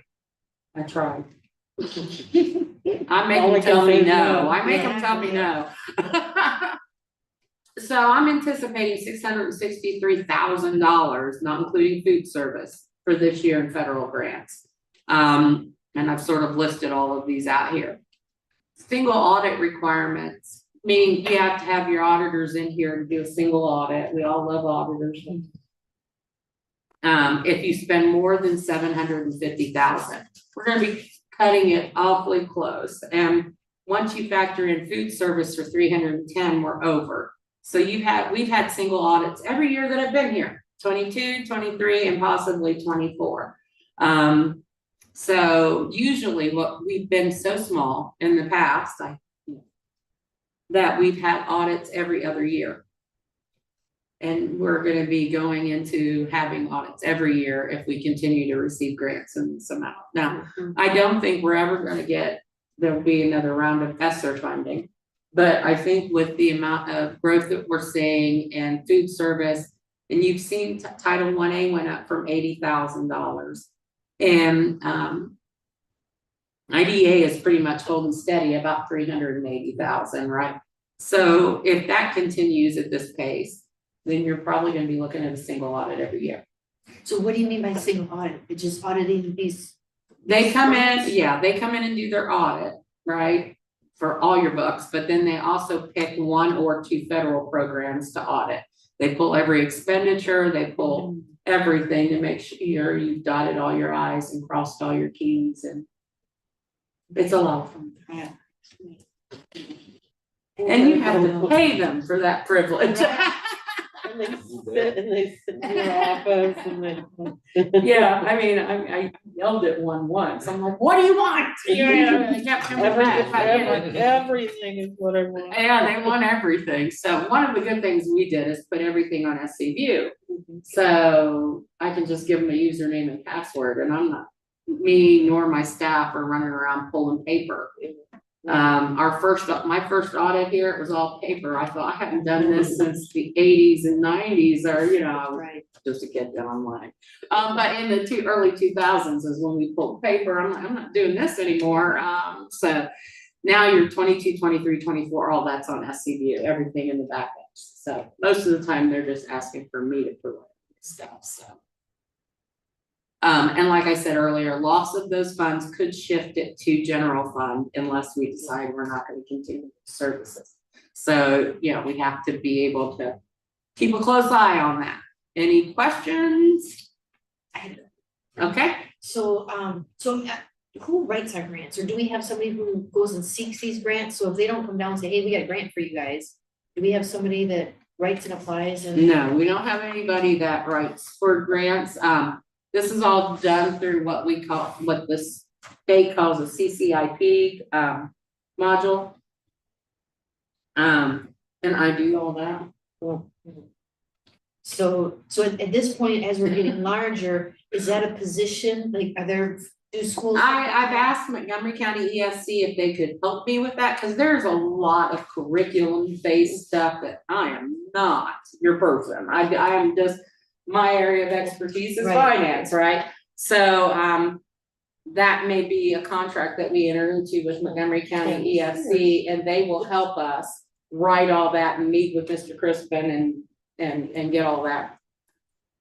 I tried. I make them tell me no, I make them tell me no. So I'm anticipating $663,000, not including food service, for this year in federal grants. And I've sort of listed all of these out here. Single audit requirements, meaning you have to have your auditors in here to do a single audit. We all love auditors. If you spend more than $750,000, we're going to be cutting it awfully close. And once you factor in food service for 310, we're over. So we've had single audits every year that I've been here, 22, 23, and possibly 24. So usually what we've been so small in the past, that we've had audits every other year. And we're going to be going into having audits every year if we continue to receive grants in this amount. Now, I don't think we're ever going to there'll be another round of ESSER funding, but I think with the amount of growth that we're seeing in food service, and you've seen Title 1A went up from $80,000, and IDA is pretty much holding steady about 380,000, right? So if that continues at this pace, then you're probably going to be looking at a single audit every year. So what do you mean by single audit? It's just auditing these? They come in, yeah, they come in and do their audit, right, for all your books, but then they also pick 1 or 2 federal programs to audit. They pull every expenditure, they pull everything to make sure you've dotted all your I's and crossed all your T's, and it's a lot of fun. Yeah. And you have to pay them for that privilege. And they sit in your office and they. Yeah, I mean, I yelled at one once. I'm like, what do you want? Yeah, they kept coming back. Everything is what I want. Yeah, they want everything. So one of the good things we did is put everything on SCView. So I can just give them a username and password, and I'm not, me nor my staff are running around pulling paper. My first audit here, it was all paper. I thought I haven't done this since the 80s and 90s, or, you know, Right. just a kid that online. But in the early 2000s is when we pulled paper. I'm like, I'm not doing this anymore. So Now you're 22, 23, 24. All that's on SCBU, everything in the back end. So most of the time they're just asking for me to provide stuff, so. And like I said earlier, loss of those funds could shift it to general fund unless we decide we're not gonna continue services. So, you know, we have to be able to keep a close eye on that. Any questions? Okay, So, who writes our grants, or do we have somebody who goes and seeks these grants? So if they don't come down and say, hey, we got a grant for you guys, do we have somebody that writes and applies and? no, we don't have anybody that writes for grants. This is all done through what the state calls a CCIP, module. And I do all that. So at this point, as we're getting larger, is that a position, like, do schools? I've asked Montgomery County ESC if they could help me with that, because there's a lot of curriculum-based stuff that I am not your person. I am just, my area of expertise is Right. finance, right? So, that may be a contract that we enter into with Montgomery County ESC, and they will help us write all that and meet with Mr. Crispin and get all that.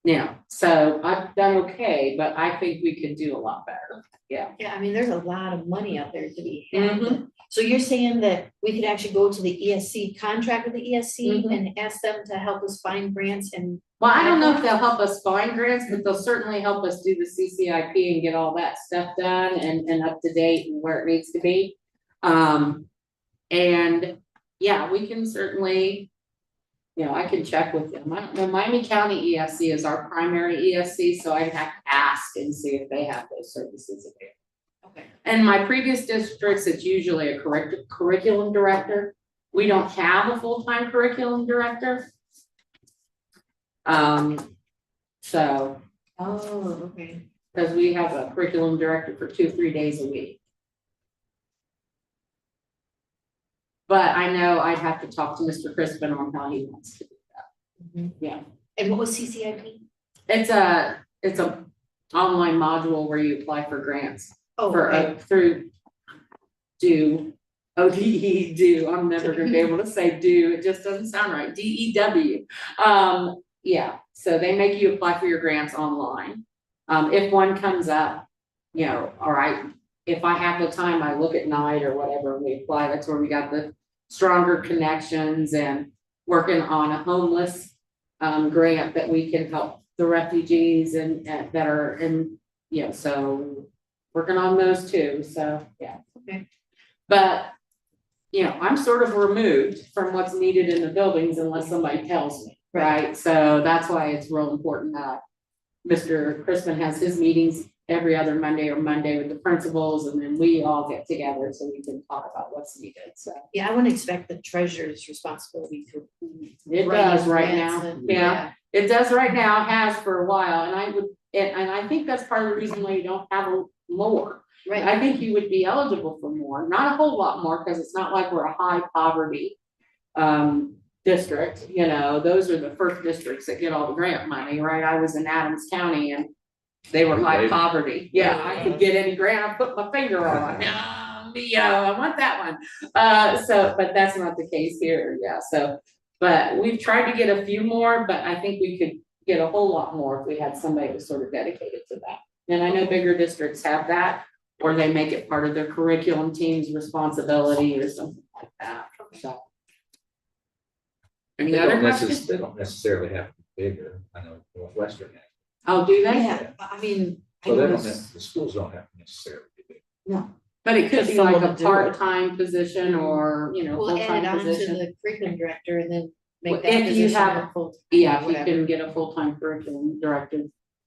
Yeah, so I've done okay, but I think we could do a lot better. Yeah. Yeah, I mean, there's a lot of money out there to be had. Mhm. So you're saying that we could actually go to the ESC, contract with the ESC Mhm. and ask them to help us find grants and. Well, I don't know if they'll help us find grants, but they'll certainly help us do the CCIP and get all that stuff done and up to date and where it needs to be. And yeah, we can certainly, you know, I can check with them. I don't know, Miami County ESC is our primary ESC, so I'd have to ask and see if they have those services available. Okay. And my previous districts, it's usually a curriculum director. We don't have a full-time curriculum director. So, Oh, okay. because we have a curriculum director for 2-3 days a week. But I know I'd have to talk to Mr. Crispin on how he wants to do that. Mhm. Yeah, And what was CCIP? it's a online module where you apply for grants Oh, for, okay. through DEW. I'm never gonna be able to say do, it just doesn't sound right, DEW. Yeah, so they make you apply for your grants online. If one comes up, you know, all right, if I have the time, I look at night or whatever, and we apply. That's where we got the stronger connections and working on a homeless grant that we can help the refugees and that are in, you know, so working on those too, so yeah. Okay. But, you know, I'm sort of removed from what's needed in the buildings unless somebody tells me, right? So that's why it's real important that Mr. Crispin has his meetings every other Monday or Monday with the principals, and then we all get together so we can talk about what's needed, so. Yeah, I wouldn't expect the treasurer's responsibility to. It write does in right grants now, and- yeah. It does right now, has for a while, and I think that's part of the reason why you don't have more. Right, I think you would be eligible for more, not a whole lot more, because it's not like we're a high poverty district, you know, those are the first districts that get all the grant money, right? I was in Adams County and they were high poverty. Yeah, I could get any grant, I put my finger on it. I want that one. So, but that's not the case here, yeah, so, but we've tried to get a few more, but I think we could get a whole lot more if we had somebody who was sort of dedicated to that. And I know bigger districts have that, or they make it part of their curriculum team's responsibility or something like that, so. Any other questions? They don't necessarily have to be bigger. I know Northwestern has. Oh, do they? yeah, I mean. I So they know don't, it's- the schools don't have to necessarily be big. But it could Just be like someone a to do it. part-time position or, you know, We'll add it full-time on to position. the curriculum director and then Well, make that if you position have- a full. Yeah, if you whatever. can get a full-time curriculum director,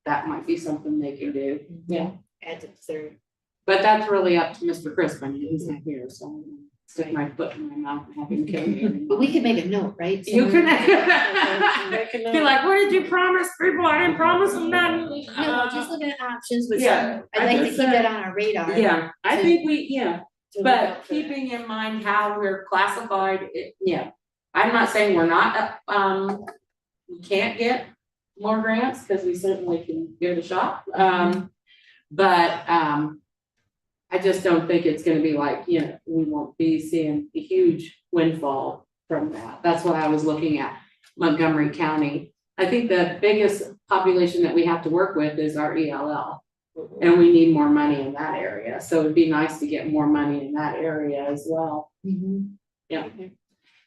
that might be something they can do, yeah. Add to their. But that's really up to Mr. Crispin, he's not here, so I'm gonna stick my foot in my mouth and have him kill me. But we can make a note, right? You Somewhere- can, be like, what did you promise people? I didn't promise them nothing. No, just looking at options, but Yeah, I'd I like to just keep said- that on our radar. Yeah, I think we, yeah, to look but out for that. keeping in mind how we're classified, yeah. I'm not saying we're not, we can't get more grants, because we certainly can give it a shot. But, I just don't think it's gonna be like, you know, we won't be seeing a huge windfall from that. That's what I was looking at, Montgomery County. I think the biggest population that we have to work with is our ELL. And we need more money in that area, so it'd be nice to get more money in that area as well. Yeah.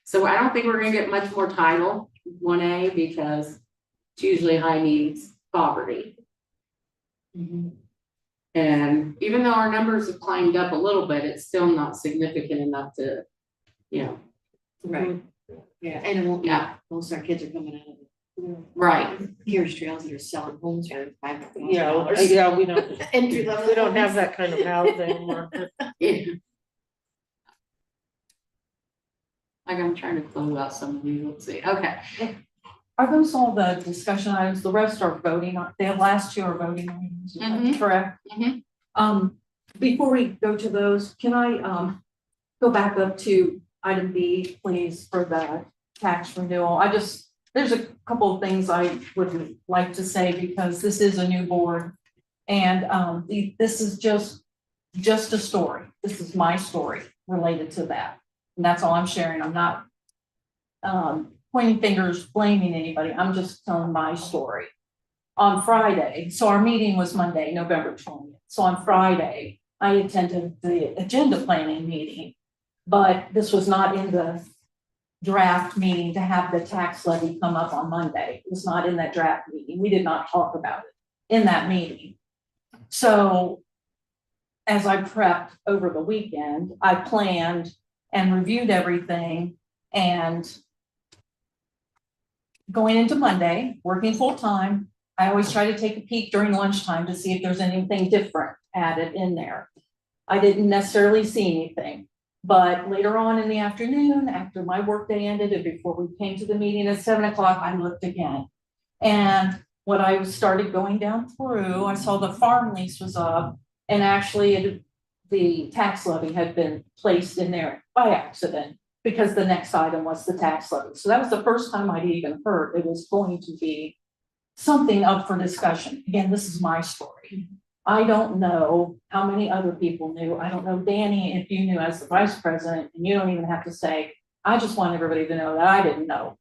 So I don't think we're gonna get much more Title 1A because it's usually high needs poverty. And even though our numbers have climbed up a little bit, it's still not significant enough to, you know. Right. Yeah, and it won't be, most of our kids are coming out of Right. Pierce Trails that are selling homes for $500,000. Yeah, we don't, Entry level. we don't have homes. that kind of housing market. Yeah. Like I'm trying to close out some of these, let's see, okay. Are those all the discussion items? The rest are voting, the last two are voting items, is that Mhm. correct? Mhm. Before we go to those, can I, go back up to item B, please, for the tax renewal? There's a couple of things I would like to say because this is a new board. And, this is just a story. This is my story related to that. And that's all I'm sharing. I'm not, pointing fingers, blaming anybody. I'm just telling my story. On Friday, so our meeting was Monday, November 20th. So on Friday, I attended the agenda planning meeting, but this was not in the draft meeting to have the tax levy come up on Monday. It was not in that draft meeting. We did not talk about it in that meeting. So as I prepped over the weekend, I planned and reviewed everything, and going into Monday, working full time, I always try to take a peek during lunchtime to see if there's anything different added in there. I didn't necessarily see anything, but later on in the afternoon, after my workday ended and before we came to the meeting at 7 o'clock, I looked again. And when I started going down through, I saw the farm lease was up, and actually the tax levy had been placed in there by accident because the next item was the tax levy. So that was the first time I'd even heard it was going to be something up for discussion. Again, this is my story. I don't know how many other people knew. I don't know, Danny, if you knew as the vice president, and you don't even have to say, I just want everybody to know that I didn't know.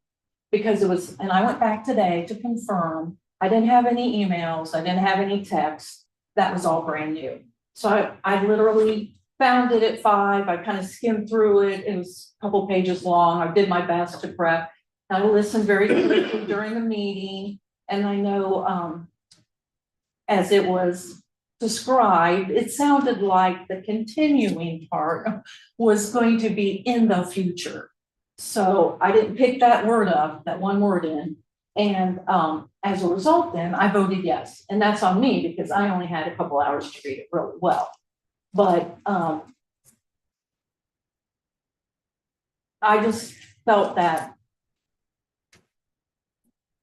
Because it was, and I went back today to confirm, I didn't have any emails, I didn't have any texts. That was all brand new. So I literally found it at 5. I kind of skimmed through it. It was a couple pages long. I did my best to prep. I listened very quickly during the meeting. And I know as it was described, it sounded like the continuing part was going to be in the future. So I didn't pick that word up, that one word in. And as a result, then I voted yes. And that's on me because I only had a couple hours to read it really well. But I just felt that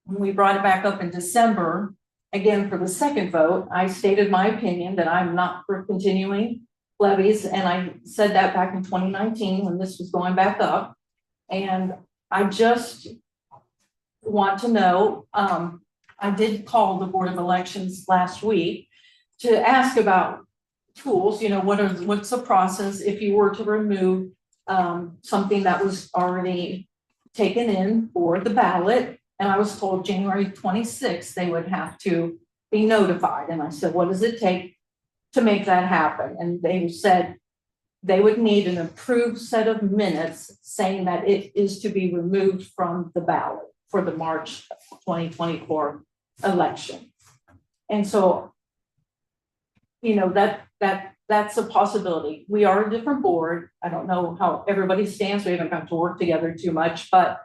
when we brought it back up in December, again, for the second vote, I stated my opinion that I'm not for continuing levies. And I said that back in 2019 when this was going back up. And I just want to know, I did call the Board of Elections last week to ask about tools, you know, what's the process if you were to remove something that was already taken in for the ballot. And I was told January 26th, they would have to be notified. And I said, what does it take to make that happen? And they said they would need an approved set of minutes saying that it is to be removed from the ballot for the March 2024 election. And so, you know, that's a possibility. We are a different board. I don't know how everybody stands. We haven't got to work together too much, but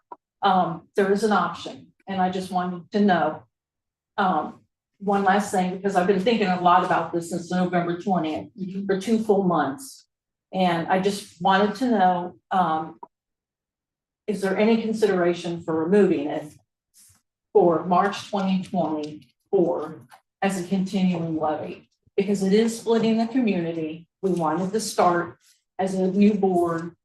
there is an option. And I just wanted to know one last thing, because I've been thinking a lot about this since November 20th for 2 full months. And I just wanted to know, is there any consideration for removing it for March 2024 as a continuing levy? Because it is splitting the community. We wanted to start as a new board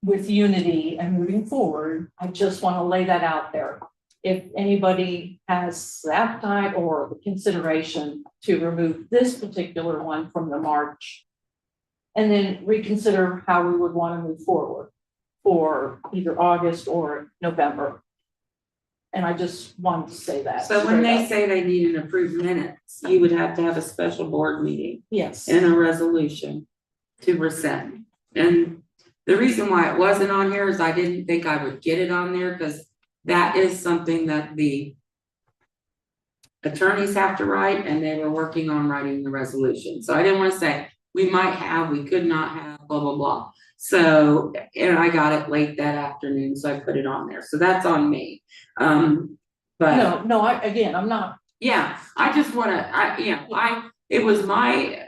with unity and moving forward. I just want to lay that out there. If anybody has the appetite or the consideration to remove this particular one from the March and then reconsider how we would want to move forward for either August or November. And I just wanted to say that. So when they straight up. say they need an approved minutes, you would have to have a special board meeting Yes, and a resolution to rescind. And the reason why it wasn't on here is I didn't think I would get it on there, because that is something that the attorneys have to write, and they were working on writing the resolution. So I didn't want to say, we might have, we could not have, blah, blah, blah. So, and I got it late that afternoon, so I put it on there. So that's on me. But no, I'm not, yeah, I just wanna, it was my,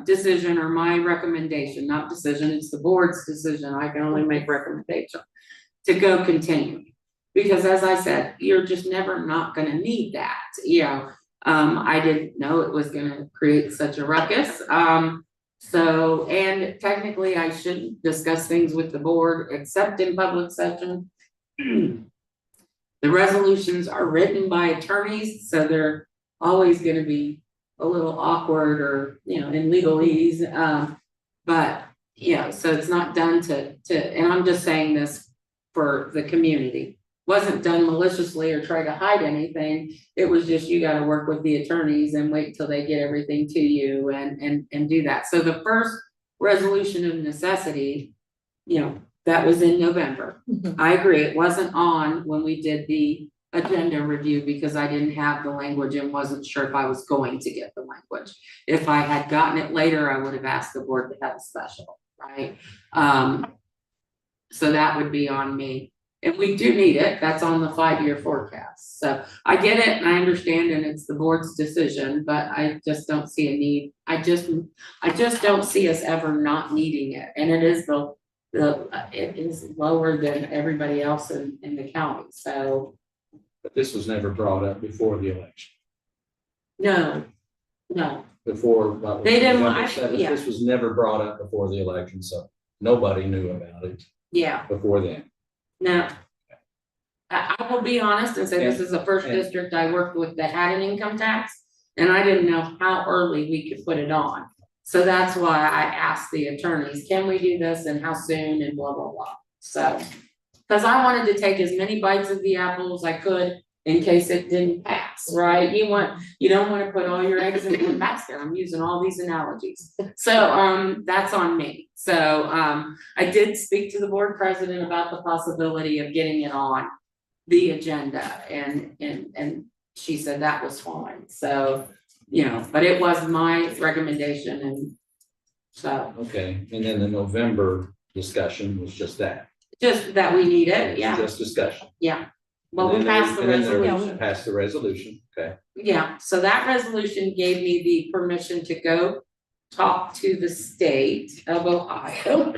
decision or my recommendation, not decision, it's the board's decision. I can only make recommendation to go continue. Because as I said, you're just never not gonna need that, I didn't know it was gonna create such a ruckus. So, and technically I shouldn't discuss things with the board except in public session. The resolutions are written by attorneys, so they're always gonna be a little awkward or, in legalese. But, so it's not done and I'm just saying this for the community. Wasn't done maliciously or try to hide anything. It was just, you gotta work with the attorneys and wait till they get everything to you and do that. So the first resolution of necessity, that was in November. Mhm. I agree, it wasn't on when we did the agenda review because I didn't have the language and wasn't sure if I was going to get the language. If I had gotten it later, I would have asked the board to have a special, right? So that would be on me. And we do need it, that's on the 5-year forecast. So I get it and I understand, and it's the board's decision, but I just don't see a need. I just don't see us ever not needing it. And it is it is lower than everybody else in the county, so. But this was never brought up before the election, No. before. what was They didn't November want- 7th. yeah. This was never brought up before the election, so nobody knew about it Yeah, before then. no. I will be honest and say this is the first And- district I worked with that had an income tax, and I didn't know how early we could put it on. So that's why I asked the attorneys, can we do this and how soon and blah, blah, blah. So, because I wanted to take as many bites of the apple as I could in case it didn't pass, right? You don't want to put all your eggs in one basket. I'm using all these analogies. So, that's on me. So, I did speak to the board president about the possibility of getting it on the agenda, and she said that was fine. So, but it was my recommendation, and so Okay, and then the November discussion was just that. just that we need it, It's yeah, Just discussion. yeah. Well, we And then passed the and then there was- resolution. Passed the resolution, okay. Yeah, so that resolution gave me the permission to go talk to the state of Ohio.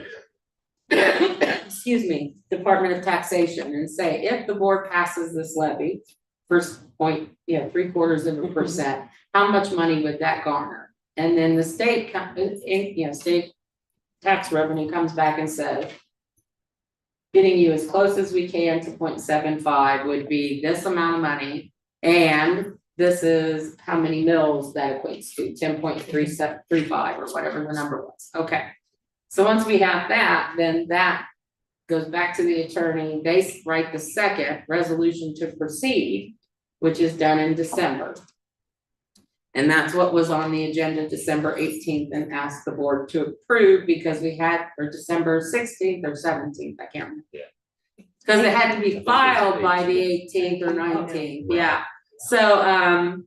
Excuse me, Department of Taxation, and say, if the board passes this levy, first point, 0.75%, how much money would that garner? And then the state, state tax revenue comes back and says, getting you as close as we can to 0.75 would be this amount of money, and this is how many mills that equates to, 10.335 or whatever the number was. Okay. So once we have that, then that goes back to the attorney. They write the second resolution to proceed, which is done in December. And that's what was on the agenda December 18th, and asked the board to approve because we had, or December 16th or 17th, I can't remember. Yeah. Because it had to be I think filed it's by the 18th or 19th, yeah. So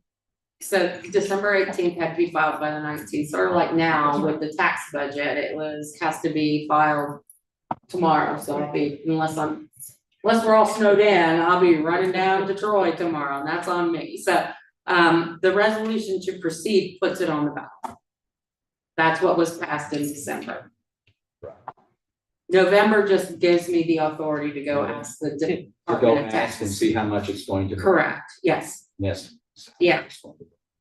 December 18th had to be filed by the 19th, sort of like now with the tax budget, has to be filed tomorrow, so I'll be, unless we're all snowed in, I'll be running down to Troy tomorrow, and that's on me. So the resolution to proceed puts it on the ballot. That's what was passed in December. Right. November just gives me the authority to go ask the To go Department of ask and Tax. see how much it's going to. be. Correct, yes, Yes. Yeah.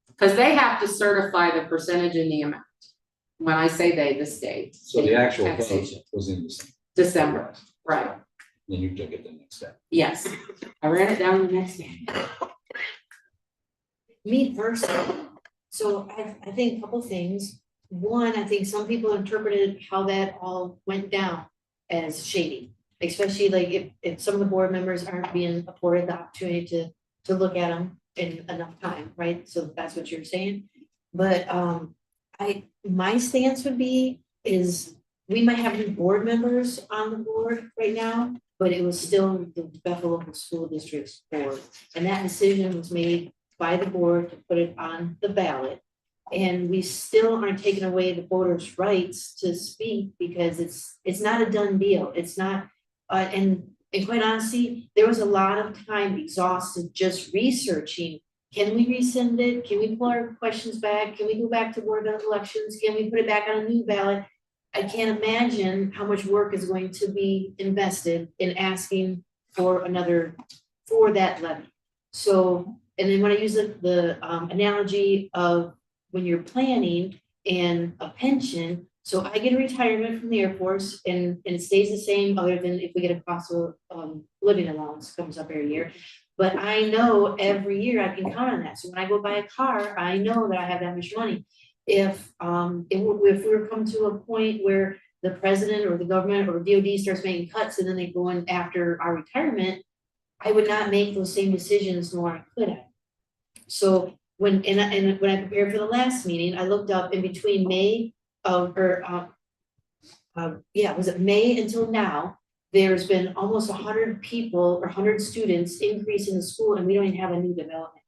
because they have to certify the percentage and the amount. When I say they, the state. So the actual vote Taxation. was in December, right, Then you took it the next day. yes, I ran it down the next day. Me personally, so I think a couple things. one, I think some people interpreted how that all went down as shady. Especially like if some of the board members aren't being afforded the opportunity to look at them in enough time, right? So that's what you're saying. But my stance would be is we might have new board members on the board right now, but it was still the Bethel Local School District's board. And that decision was made by the board to put it on the ballot. And we still aren't taking away the voters' rights to speak because it's not a done deal. It's not, and quite honestly, there was a lot of time exhausted just researching. Can we rescind it? Can we pull our questions back? Can we go back to board of elections? Can we put it back on a new ballot? I can't imagine how much work is going to be invested in asking for that levy. So, and then when I use the analogy of when you're planning and a pension, so I get a retirement from the Air Force and it stays the same other than if we get a cost of living allowance comes up every year. But I know every year I can count on that. So when I go buy a car, I know that I have that much money. If we were come to a point where the president or the government or DOD starts making cuts and then they go in after our retirement, I would not make those same decisions nor I could have. So when I prepared for the last meeting, I looked up in between May was it May until now, there's been almost 100 people or 100 students increase in the school and we don't even have a new development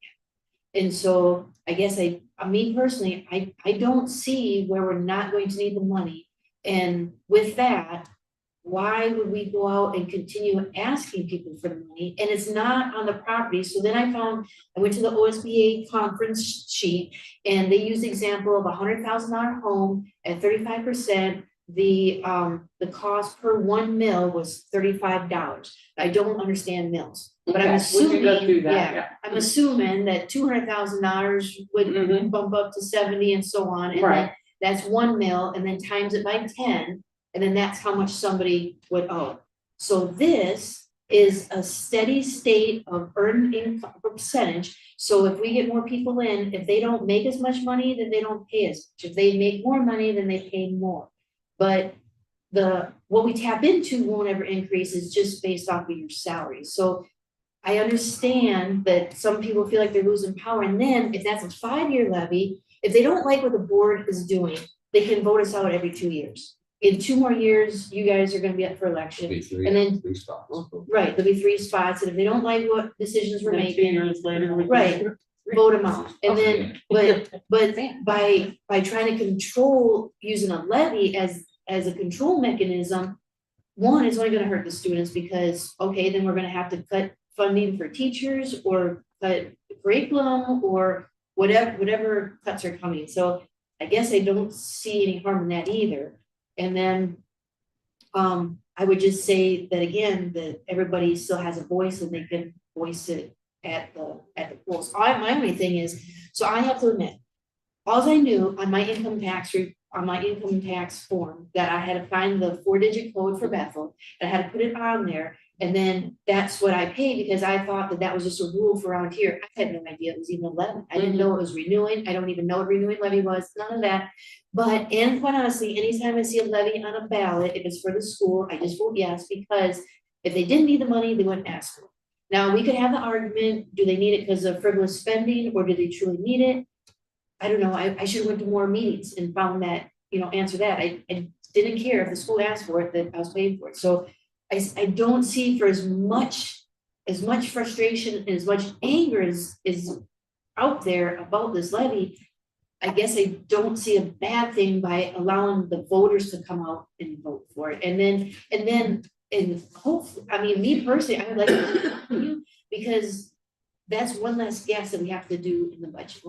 yet. And so I guess me personally, I don't see where we're not going to need the money. And with that, why would we go out and continue asking people for the money? And it's not on the property. So then I went to the OSBA conference sheet and they used the example of $100,000 home at 35%. The cost per 1 mil was $35. I don't understand mills, but I'm Okay, we can assuming, go through that, yeah, I'm assuming that $200,000 would bump up to 70 and so on. And then Right. that's 1 mil and then times it by 10. And then that's how much somebody would owe. So this is a steady state of earned income percentage. So if we get more people in, if they don't make as much money, then they don't pay as much. If they make more money, then they pay more. But what we tap into won't ever increase is just based off of your salary. So I understand that some people feel like they're losing power. And then if that's a 5-year levy, if they don't like what the board is doing, they can vote us out every 2 years. In 2 more years, you guys are gonna be up for election. And then, Three spots. right, there'll be 3 spots. And if they don't like what decisions we're Then 2 making, years later. we can- right, vote them out. And then, but by trying to control using a levy as a control mechanism, one, it's only gonna hurt the students because, okay, then we're gonna have to cut funding for teachers or cut curriculum or whatever cuts are coming. So I guess I don't see any harm in that either. And then I would just say that again, that everybody still has a voice and they can voice it at the polls. My only thing is, so I have to admit, all I knew on my income tax form that I had to find the 4-digit code for Bethel, and I had to put it on there. And then that's what I paid because I thought that was just a rule for around here. I had no idea it was even 11. I didn't know it was renewing. I don't even know what renewing levy was, none of that. But, and quite honestly, anytime I see a levy on a ballot, if it's for the school, I just vote yes, because if they didn't need the money, they wouldn't ask for it. Now, we could have the argument, do they need it because of frivolous spending or do they truly need it? I don't know. I should have went to more meetings and found that, answer that. I didn't care if the school asked for it, that I was paying for it. So I don't see for as much frustration and as much anger is out there about this levy. I guess I don't see a bad thing by allowing the voters to come out and vote for it. And hopefully, I mean, me personally, I would like to continue because that's one less gas that we have to do in the budget.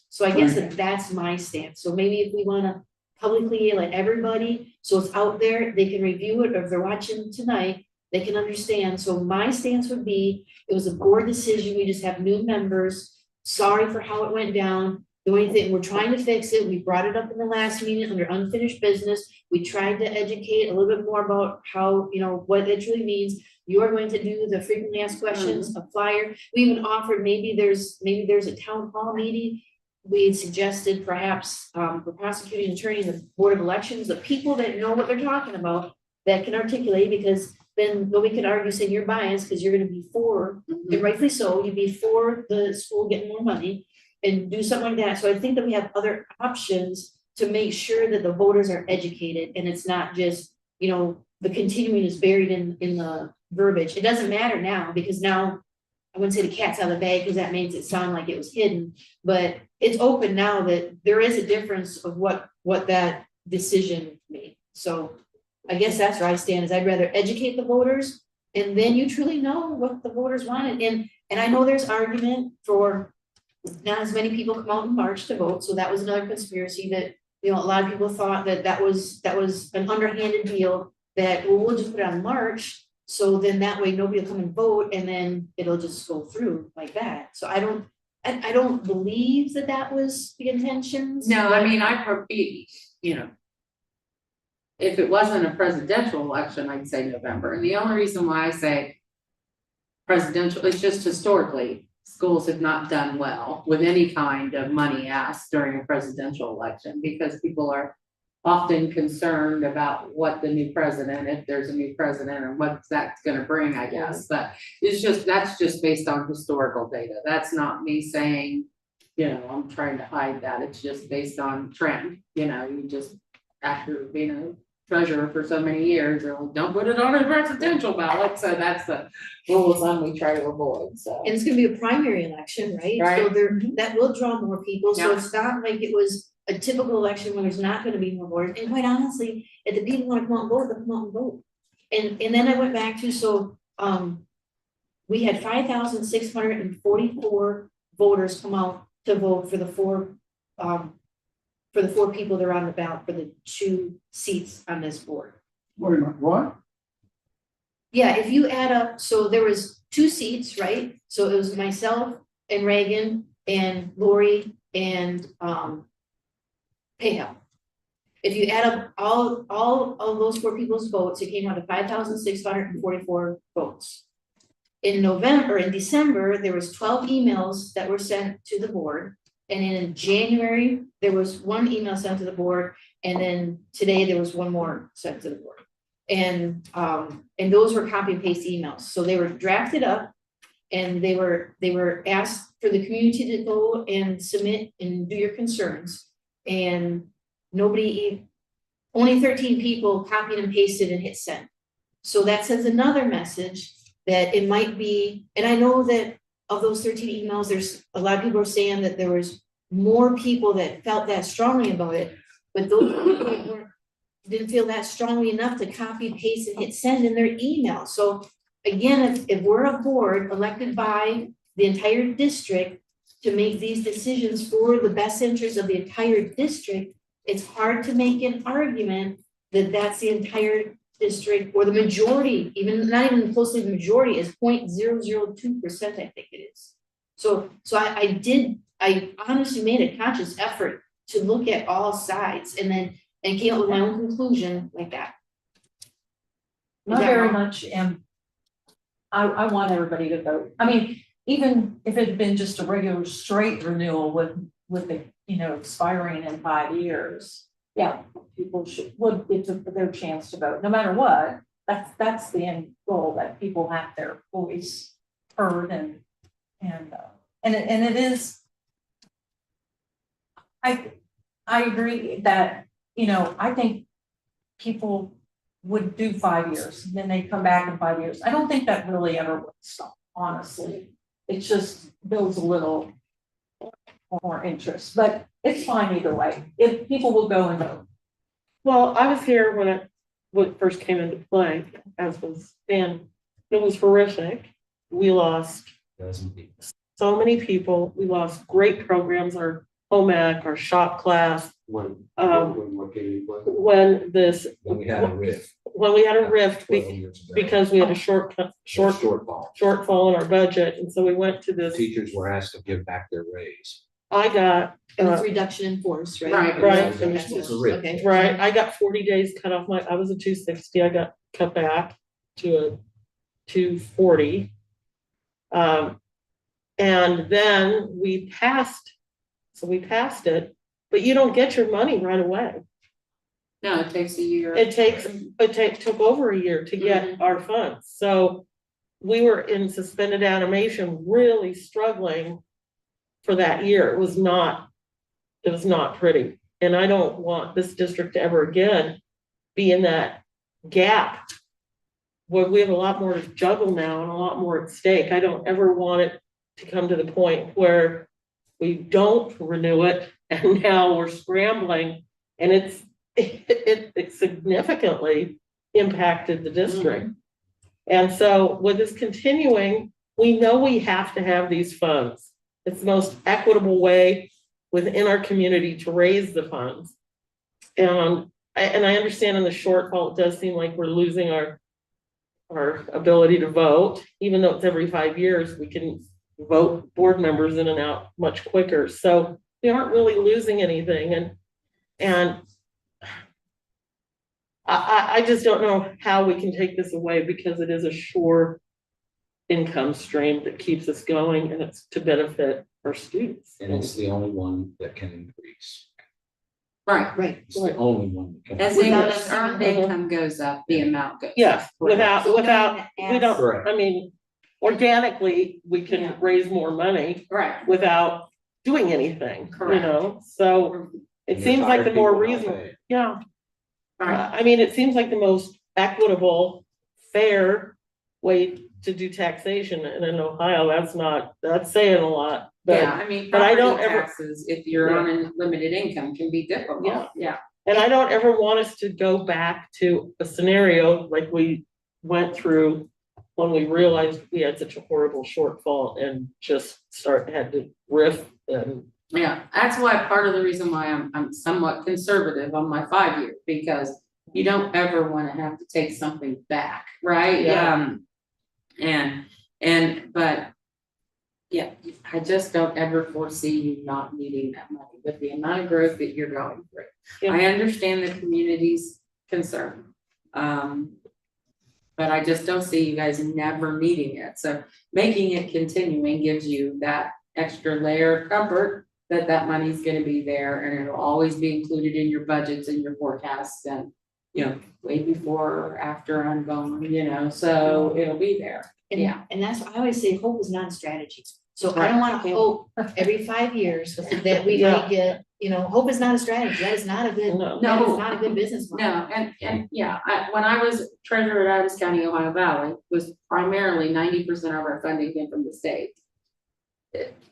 So I guess that's my stance. So maybe if we want to publicly let everybody, so it's out there, they can review it, or if they're watching tonight, they can understand. So my stance would be, it was a board decision. We just have new members. Sorry for how it went down. The only thing, we're trying to fix it. We brought it up in the last meeting under unfinished business. We tried to educate a little bit more about how, what it really means. You're going to do the frequently asked questions, a flyer. We even offered, maybe there's a town hall meeting we had suggested perhaps, the prosecuting attorney, the Board of Elections, the people that know what they're talking about, that can articulate, because then nobody can argue saying you're biased, because you're gonna be for, and rightfully so, you'd be for the school getting more money and do something like that. So I think that we have other options to make sure that the voters are educated, and it's not just, you know, the continuing is buried in the verbiage. It doesn't matter now, because now, I wouldn't say the cat's out of the bag, because that makes it sound like it was hidden, but it's open now that there is a difference of what that decision made. So I guess that's where I stand, is I'd rather educate the voters, and then you truly know what the voters wanted. And I know there's argument for not as many people come out in March to vote, so that was another conspiracy that, you know, a lot of people thought that was an underhanded deal, that, well, we'll just put it on March, so then that way nobody will come and vote, and then it'll just go through like that. So I don't believe that was the intentions. No, I mean, you know, if it wasn't a presidential election, I'd say November. And the only reason why I say presidential is just historically, schools have not done well with any kind of money asked during a presidential election, because people are often concerned about what the new president, if there's a new president, and what that's gonna bring, I guess. But that's just based on historical data. That's not me saying, you know, I'm trying to hide that. It's just based on trend. You know, you just, after being a treasurer for so many years, they're like, don't put it on a presidential ballot. So that's the rule of thumb we try to avoid, so. And it's gonna be a primary election, right? So Right. that will draw more people, so Yeah. it's not like it was a typical election when there's not gonna be more voters. And quite honestly, if the people wanna come out and vote, they'll come out and vote. And then I went back to, we had 5,644 voters come out to vote for the four people that are on the ballot for the 2 seats on this board. Wait a minute, what? Yeah, if you add up, so there was 2 seats, right? So it was myself and Reagan and Lori and Payhel. If you add up all of those 4 people's votes, it came out to 5,644 votes. In December, there was 12 emails that were sent to the board. And in January, there was 1 email sent to the board, and then today there was 1 more sent to the board. And those were copy and paste emails, so they were drafted up, and they were asked for the community to go and submit and do your concerns. And only 13 people copied and pasted and hit send. So that sends another message that it might be, and I know that of those 13 emails, there's a lot of people are saying that there was more people that felt that strongly about it, but those people didn't feel that strongly enough to copy, paste, and hit send in their email. So again, if we're a board elected by the entire district to make these decisions for the best interest of the entire district, it's hard to make an argument that that's the entire district, or the majority, not even closely the majority, is 0.002%, I think it is. So I honestly made a conscious effort to look at all sides, and came up with my own conclusion like that. Not very much, and I want everybody to vote. I mean, even if it had been just a regular straight renewal with the, you know, expiring in 5 years, yeah, people would get their chance to vote, no matter what. That's the end goal, that people have their voice heard, and it is. I agree that, you know, I think people would do 5 years, and then they come back in 5 years. I don't think that really ever would stop, honestly. It just builds a little more interest, but it's fine either way. If people will go and vote. Well, I was here when it first came into play, and it was horrific. We lost so many people. We lost great programs, our home ec, our shop class. When we had a rift. When we had a rift, 12 years ago. because we had a shortfall in our budget, and so we went to this. Teachers were asked to give back their raise. I got It was reduction in force, right? Right. It's a rift. Okay. right. I got 40 days cut off I was a 260. I got cut back to a 240. And then we passed So we passed it, but you don't get your money right away. No, it takes a year. Took over a year to get our funds, so we were in suspended animation, really struggling for that year. It was not pretty, and I don't want this district to ever again be in that gap where we have a lot more to juggle now and a lot more at stake. I don't ever want it to come to the point where we don't renew it and now we're scrambling, and it significantly impacted the district. And so with this continuing, we know we have to have these funds. It's the most equitable way within our community to raise the funds. And I understand in the shortfall, it does seem like we're losing our ability to vote, even though it's every 5 years, we can vote board members in and out much quicker. So we aren't really losing anything. And I just don't know how we can take this away, because it is a sure income stream that keeps us going, and it's to benefit our students. And it's the only one that can increase. Right. Right. It's the only one that can. As increase. earned income goes up, the amount goes up. Yes, without, we don't, Correct. I mean, organically, we can Yeah. raise more money Right. without doing anything, you Correct. know? So it And seems like the retired more people don't reasonable, pay. yeah. Right. I mean, it seems like the most equitable, fair way to do taxation. And in Ohio, that's saying a lot, Yeah, but, I mean, but I don't property ever- taxes, if you're Yeah. on a limited income, can be difficult. Yeah. Yeah. and I don't ever want us to go back to a scenario like we went through when we realized we had such a horrible shortfall and just had to riff and. Yeah, that's why part of the reason why I'm somewhat conservative on my 5 year, because you don't ever want to have to take something back, right? Yeah. But yeah, I just don't ever foresee you not needing that money with the amount of growth that you're going through. Yeah. I understand the community's concern. But I just don't see you guys never needing it. So making it continuing gives you that extra layer of comfort that money's gonna be there, and it'll always be included in your budgets and your forecasts, and, you know, way before or after I'm gone, you know, so it'll be there. Yeah. And that's why I always say hope is not a strategy. So I don't wanna hope every 5 years that we Yeah. might get, you know, hope is not a strategy. That is not a good, No. that is not a good business model. No, and yeah, when I was treasurer at Adams County, Ohio Valley, was primarily 90% of our funding came from the state.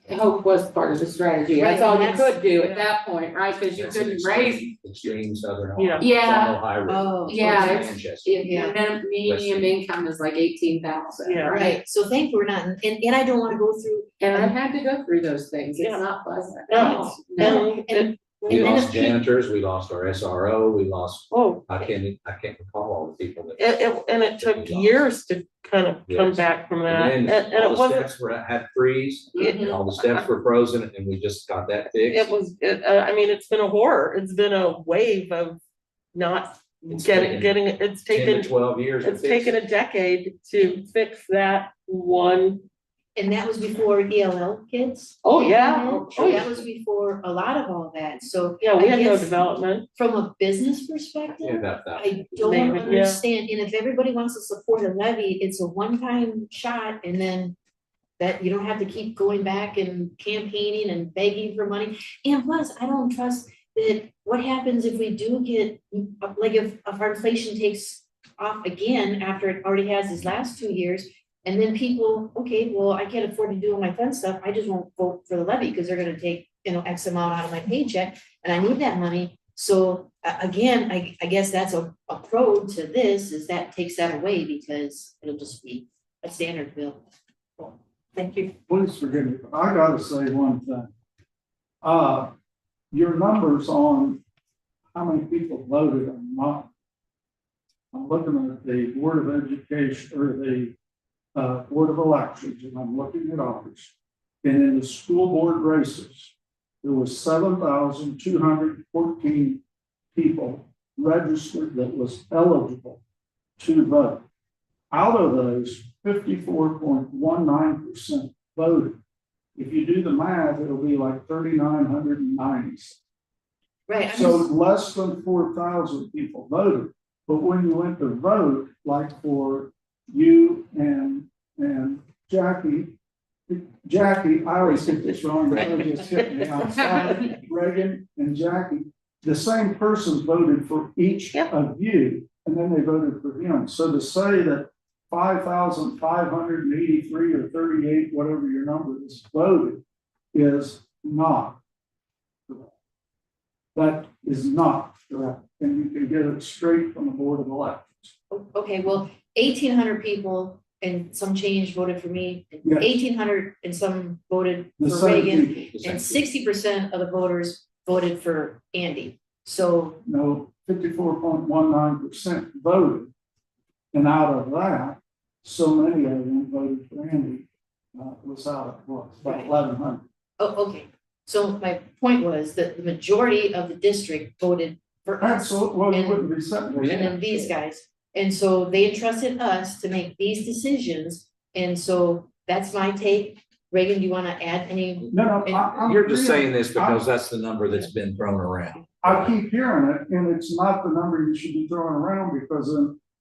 Hope was part of the strategy. That's all you could do at that point, right? Because you That's an couldn't raise. Extreme southern. Yeah. Ohio. Yeah. It's on Ohio River. Oh, Yeah, Towards it's- Manchester. If your medium income is like 18,000, Yeah. right? right. So thankfully we're not, and I don't wanna go through, And I've had to go through those things. It's Yeah. not pleasant. No, No. and We then lost if peop- janitors, we lost our SRO, we lost, oh, I can't recall all the people that. it took years to kind of come Yes. back from that, And and then all it the wasn't, steps had freeze, and all the steps were frozen, and we just got that fixed. I mean, it's been a horror. It's been a wave of not It's getting, taken it's 10 to taken, 12 years. to it's fix taken it. a decade to fix that one. and that was before ELL kids. Oh, came yeah. in. Oh, So yeah. that was before a lot of all that. So Yeah, we I had no guess development. from a business Yeah, perspective, about that. I don't Maybe, yeah. understand, and if everybody wants to support a levy, it's a one-time shot, and then that you don't have to keep going back and campaigning and begging for money. And plus, I don't trust that, what happens if we do get, like, if our inflation takes off again after it already has these last 2 years, and then people, okay, well, I can't afford to do all my fun stuff, I just won't vote for the levy, because they're gonna take, you know, X amount out of my paycheck, and I need that money. So again, I guess that's a pro to this, is that takes that away, because it'll just be a standard bill. Thank you. Please forgive me, but I gotta say one thing. Your numbers on how many people voted are not. I'm looking at the Board of Education, or the Board of Elections, and I'm looking at ours. And in the school board races, there was 7,214 people registered that was eligible to vote. Out of those, 54.19% voted. If you do the math, it'll be like 3,990. Right, I'm So just, less than 4,000 people voted. But when you went to vote, like for you and Jackie, I always get this wrong, but I just hit me outside, Reagan and Jackie, the same person voted for each Yep. of you, and then they voted for him. So to say that 5,583 or 38, whatever your number is, voted is not correct. That is not correct, and you can get it straight from the Board of Elections. okay, well, 1,800 people and some change voted for me, and Yes. 1,800 and some voted The for same Reagan, people. and 60% of the voters voted for Andy. So, No, 54.19% voted. And out of that, so many of them voted for Andy, was out of, what, about 1,100. oh, okay, so my point was that the majority of the district voted for us. Absolutely, well, you And- wouldn't be sitting And there. then these guys, and so they entrusted us to make these decisions, and so that's my take. Reagan, do you wanna add any? No, I'm. You're just saying this because that's the number that's been thrown around. I keep hearing it, and it's not the number you should be throwing around, because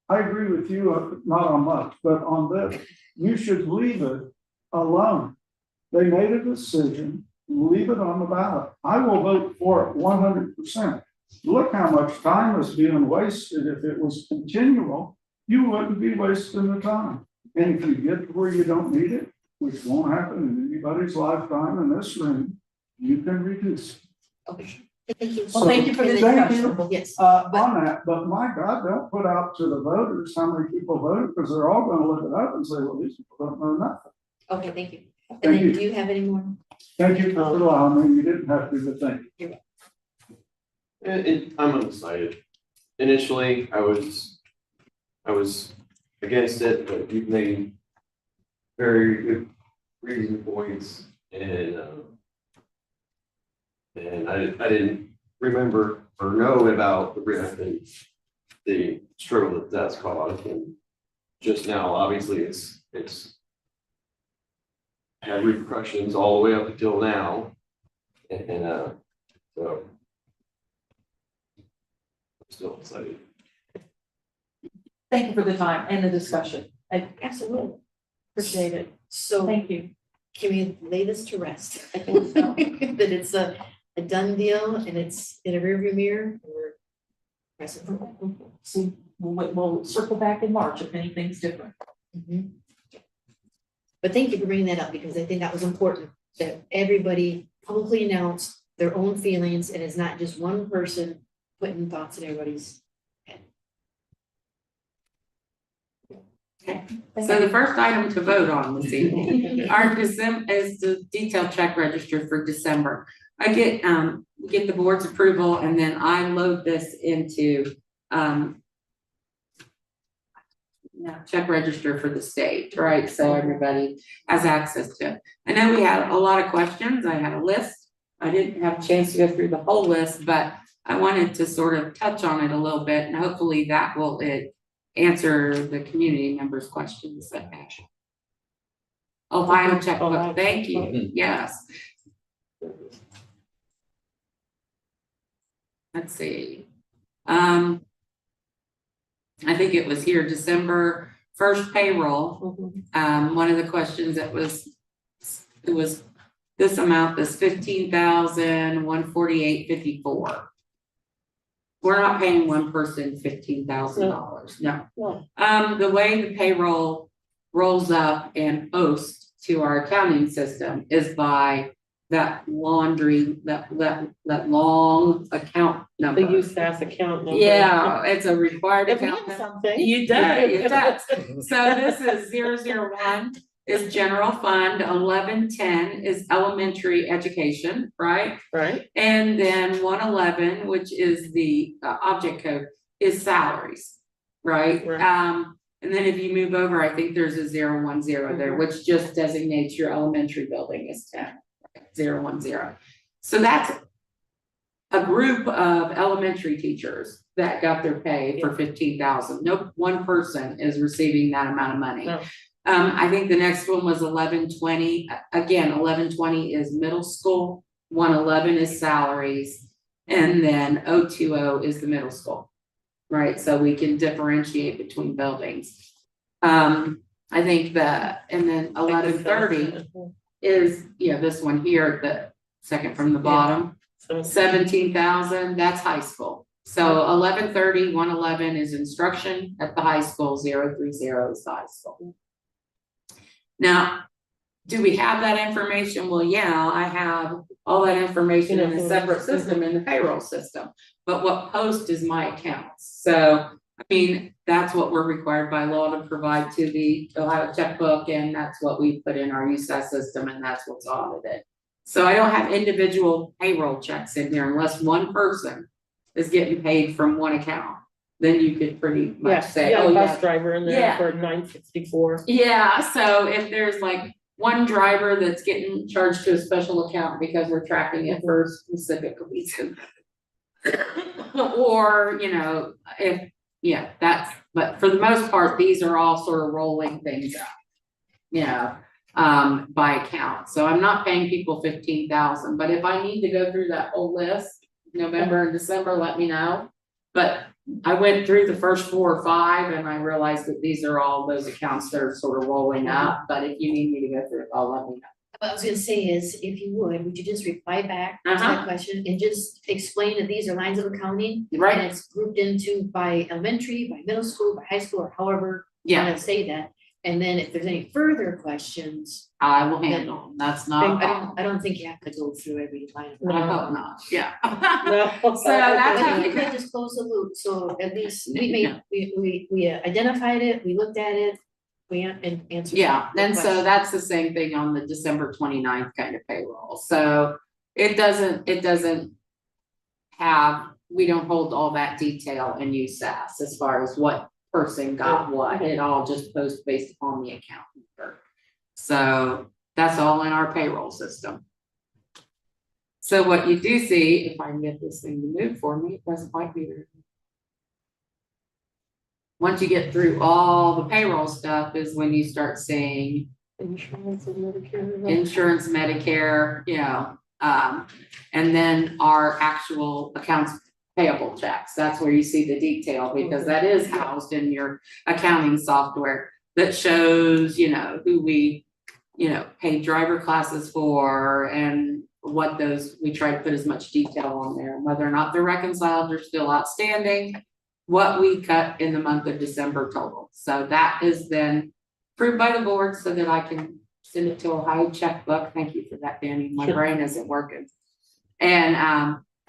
I agree with you, not on much, but on this, you should leave it alone. They made a decision, leave it on the ballot. I will vote for it 100%. Look how much time is being wasted. If it was continual, you wouldn't be wasting the time. And if you get to where you don't need it, which won't happen in anybody's lifetime in this room, you can reduce. Okay, thank you. Well, thank you for the Thank discussion. you. Yes, On that, but my God, don't put out to the voters how many people voted, because they're all gonna look it up and say, well, these people don't know nothing. okay, thank you. And Thank then, you. do you have any more? Thank you for allowing me, you didn't have to, but thank you. I'm undecided. Initially, I was against it, but you've made very good reason points, and I didn't remember or know about the struggle that's caused, and just now, obviously, it's had repercussions all the way up until now, and so I'm still excited. Thank you for the time and the discussion. I Absolutely. appreciate it. So Thank you. can we lay this to rest? I think so. That it's a done deal and it's in a rearview mirror, or pressing forward. See, we'll circle back in March if anything's different. Mhm. But thank you for bringing that up, because I think that was important, that everybody publicly announced their own feelings, and it's not just one person putting thoughts in everybody's head. So the first item to vote on this evening is the detailed check register for December. I get the board's approval, and then I load this into check register for the state, right? So everybody has access to it. I know we had a lot of questions. I had a list. I didn't have a chance to go through the whole list, but I wanted to sort of touch on it a little bit, and hopefully that will answer the community members' questions that they have. Ohio checkbook, thank you, yes. Let's see. I think it was here, December 1st payroll. One of the questions it was this amount, this $15,148.54. We're not paying one person $15,000, no. The way the payroll rolls up and posts to our accounting system is by that long account number. The USAS account number. Yeah, it's a required It account. means something. You does, it does. So this is 001 is general fund, 1110 is elementary education, right? Right, And then 111, which is the object code, is salaries, right? Right. And then if you move over, I think there's a 010 there, which just designates your elementary building as 010. So that's a group of elementary teachers that got their pay for 15,000. No one person is receiving that amount of money. No. I think the next one was 1120. Again, 1120 is middle school, 111 is salaries, and then 020 is the middle school. Right, so we can differentiate between buildings. I think and then 1130 is, this one here, the second from the bottom, 17,000, that's high school. So 1130, 111 is instruction at the high school, 030 is the high school. Now, do we have that information? Well, yeah, I have all that information in a separate system in the payroll system. But what post is my accounts. So, I mean, that's what we're required by law to provide to the Ohio checkbook, and that's what we put in our USAS system, and that's what's audited. So I don't have individual payroll checks in here unless one person is getting paid from one account. Then you could pretty much say, yeah, oh, bus yeah. driver in there Yeah. for 964. Yeah, so if there's like one driver that's getting charged to a special account because we're tracking it for a specific reason. Or, but for the most part, these are all sort of rolling things up. By account. So I'm not paying people 15,000, but if I need to go through that whole list, November and December, let me know. But I went through the first 4 or 5 and I realized that these are all those accounts that are sort of rolling up, but if you need me to go through it, I'll let me know. What I was gonna say is, if you would you just reply back to that question and just explain that these are lines of accounting? Right. And it's grouped into by elementary, by middle school, by high school, or however you Yeah, wanna say that. And then if there's any further questions, I will handle them. That's not a problem. I don't think you have to go through every line. of I hope not, yeah. No. So that's But how you can't just close the loop, so at least we identified it, we looked at it, we answered. Yeah, the and so question. that's the same thing on the December 29th kind of payroll. So it doesn't have, we don't hold all that detail in USAS as far as what person got what. It all just posts based upon the account number. So that's all in our payroll system. So what you do see, if I can get this thing to move for me, it doesn't like me to. Once you get through all the payroll stuff is when you start seeing Insurance and Medicare. insurance, Medicare, and then our actual accounts payable checks. That's where you see the detail, because that is housed in your accounting software that shows, who we, paid driver classes for and what those, we try to put as much detail on there, whether or not they're reconciled or still outstanding, what we cut in the month of December total. So that is then approved by the board so that I can send it to Ohio checkbook. Thank you for that, Danny. My brain isn't working. And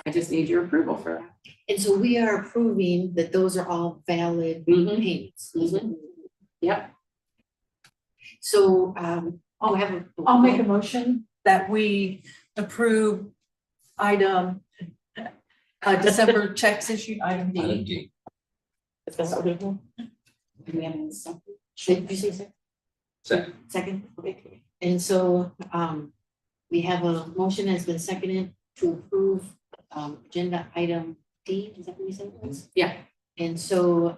I just need your approval for that. And so we are approving that those are all valid Mhm. payments. Yep. So, I'll make a motion that we approve item, December checks issued, item D. Is that what it was? Do we have any second? Did you say second? Second. Second, okay. And so, we have a motion that's been seconded to approve, agenda item D, is that what you said it was? Yeah. And so,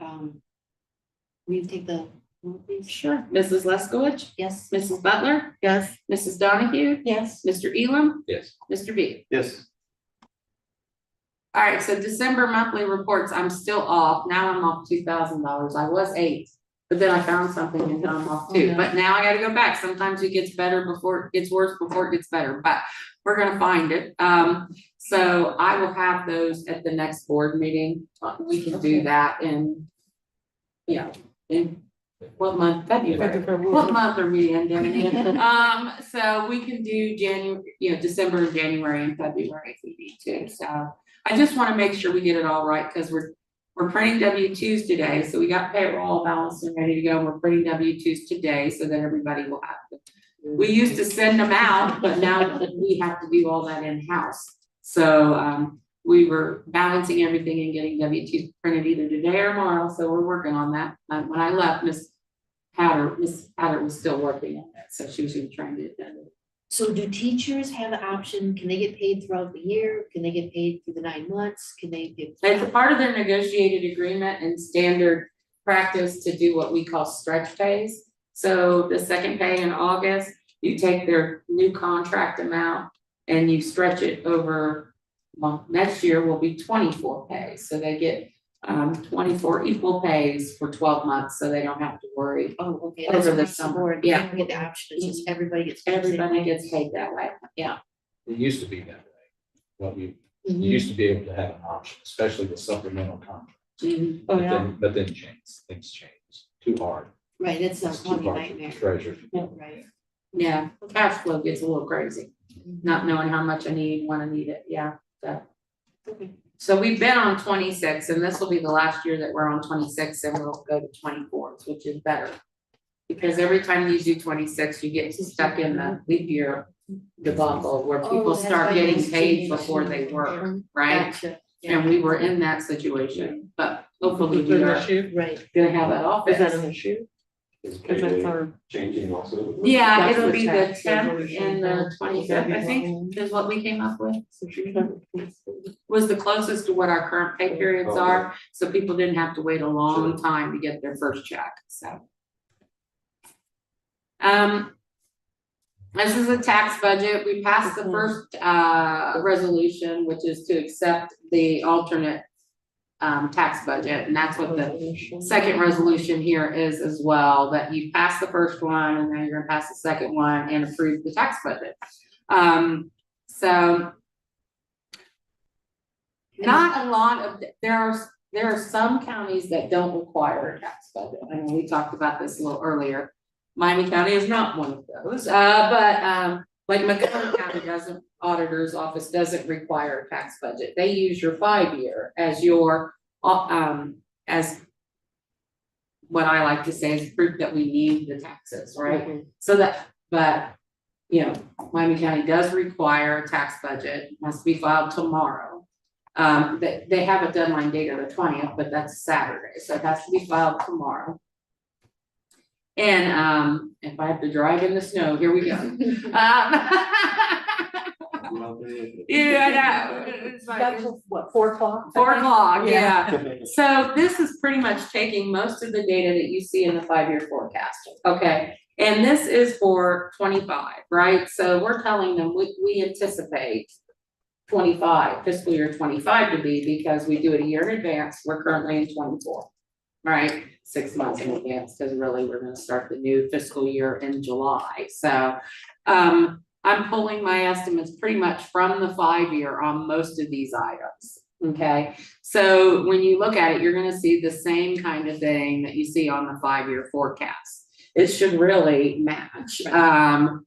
we take the, roll, please? Sure. Mrs. Leskowicz, Yes, Mrs. Butler, Yes. Mrs. Donahue, Yes. Mr. Elam, Yes. Mr. B. Yes. All right, so December monthly reports, I'm still off. Now I'm off $2,000. I was 8, but then I found something and now I'm off 2. Okay. But now I gotta go back. Sometimes it gets better before it gets worse, before it gets better, but we're gonna find it. So I will have those at the next board meeting. We can do that in what month? February. What month are we in, Danny? So we can do January, December, January, and February if we need to. So I just want to make sure we get it all right, because we're printing W-2s today, so we got payroll balance and ready to go. We're printing W-2s today so that everybody will have them. We used to send them out, but now we have to do all that in-house. So we were balancing everything and getting W-2s printed either today or tomorrow, so we're working on that. When I left, Miss Hatter was still working on that, so she was trying to get that. so do teachers have the option, can they get paid throughout the year? Can they get paid through the 9 months? Can they get? It's a part of their negotiated agreement and standard practice to do what we call stretch pays. So the second pay in August, you take their new contract amount and you stretch it over, well, next year will be 24 pays, so they get 24 equal pays for 12 months, so they don't have to worry. Oh, okay, that's Over the across the summer, board. yeah. They don't get the option, it's just everybody gets. paid the same Everybody way. gets paid that way. It used to be that way. What we, you Mhm. used to be able to have an option, especially with supplemental contracts. Mhm. Oh, But yeah. then things changed. Too hard. Right, that's It's a too funny hard for nightmare, treasurers. right? Yeah, cash flow gets a little crazy, not knowing how much I need, when I need it, yeah, so. So we've been on 26, and this will be the last year that we're on 26, and we'll go to 24, which is better. Because every time you do 26, you get stuck in the leap year debacle where Oh, people that's start why getting it's paid changed. before they work, Mhm. right? Gotcha. And we were in that situation, but hopefully Is that we an are issue? Right. gonna have that all Is that fixed. an issue? Is Because that's payday our. changing also? Yeah, That's it'll the be the tax 10th resolution and the for 25th, I think, is what we came up with. Was the closest to what our current pay periods Okay. are, so people didn't have to wait a long time to get their first check, so. This is a tax budget. We passed the first resolution, which is to accept the alternate tax budget, and that's what the second resolution here is as well, that you pass the first one and then you're gonna pass the second one and approve the tax budget. So not a lot of, there are some counties that don't require a tax budget. I know we talked about this a little earlier. Miami County is not one of those, but like Montgomery County doesn't, auditor's office doesn't require a tax budget. They use your 5-year as your, as what I like to say is proof that we need the taxes, right? So that, but, you know, Miami County does require a tax budget, must be filed tomorrow. They have a deadline date of the 20th, but that's Saturday, so it has to be filed tomorrow. And if I have to drive in the snow, here we go. Yeah, I know. It's like- Got till what, 4 o'clock? 4 o'clock, yeah. So this is pretty much taking most of the data that you see in the 5-year forecast, okay? And this is for 25, right? So we're telling them we anticipate 25, fiscal year 25 to be, because we do it a year in advance. We're currently in 24, right? 6 months in advance, because really we're gonna start the new fiscal year in July. So I'm pulling my estimates pretty much from the 5-year on most of these items, okay? So when you look at it, you're gonna see the same kind of thing that you see on the 5-year forecast. It should really match, down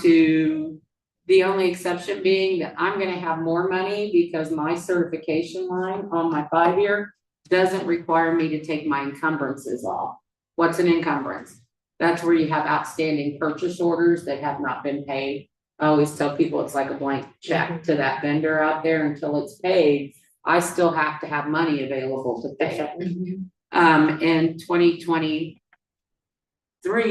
to the only exception being that I'm gonna have more money because my certification line on my 5-year doesn't require me to take my encumbrances off. What's an encumbrance? That's where you have outstanding purchase orders that have not been paid. I always tell people it's like a blank check to that vendor out there until it's paid. I still have to have money available to pay it. In 2023,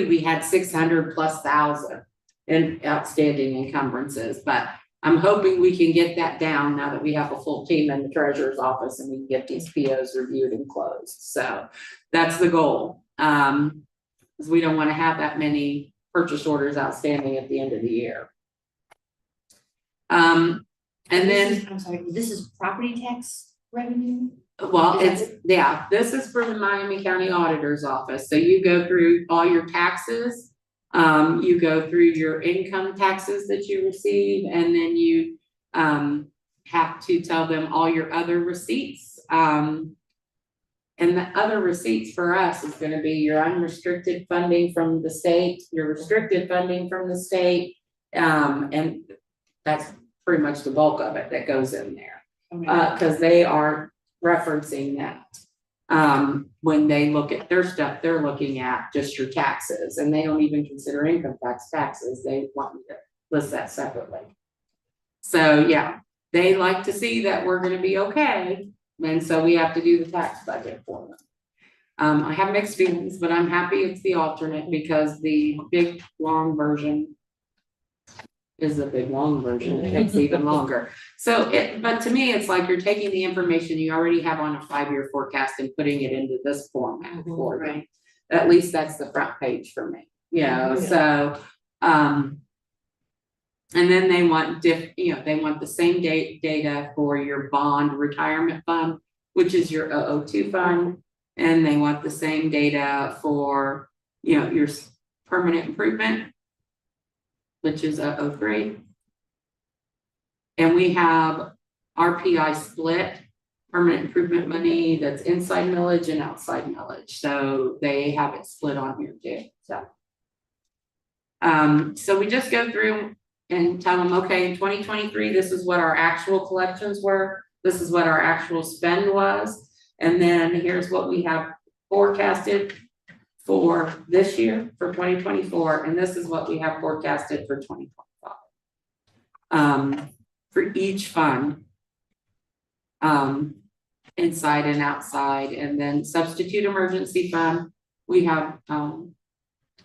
we had 600,000+ in outstanding encumbrances, but I'm hoping we can get that down now that we have a full team in the treasurer's office and we can get these POs reviewed and closed. So that's the goal. Because we don't want to have that many purchase orders outstanding at the end of the year. And then, I'm sorry, this is property tax revenue? well, it's, yeah, this is for the Miami County Auditor's Office. So you go through all your taxes. You go through your income taxes that you receive, and then you have to tell them all your other receipts. And the other receipts for us is gonna be your unrestricted funding from the state, your restricted funding from the state. And that's pretty much the bulk of it that goes in there. Cause they are referencing that. When they look at their stuff, they're looking at just your taxes, and they don't even consider income taxes. They want me to list that separately. So yeah, they like to see that we're gonna be okay, and so we have to do the tax budget for them. I have mixed feelings, but I'm happy it's the alternate because the big, long version is the big, long version. It takes even longer. So but to me, it's like you're taking the information you already have on a 5-year forecast and putting it into this format for them. At least that's the front page for me, you know, so, and then they want they want the same data for your bond retirement fund, which is your 002 fund. And they want the same data for, your permanent improvement, which is 003. And we have RPI split, permanent improvement money that's inside millage and outside millage. So they have it split on here too, so we just go through and tell them, okay, in 2023, this is what our actual collections were. This is what our actual spend was. And then here's what we have forecasted for this year, for 2024. And this is what we have forecasted for 2025. For each fund, inside and outside. And then substitute emergency fund, we have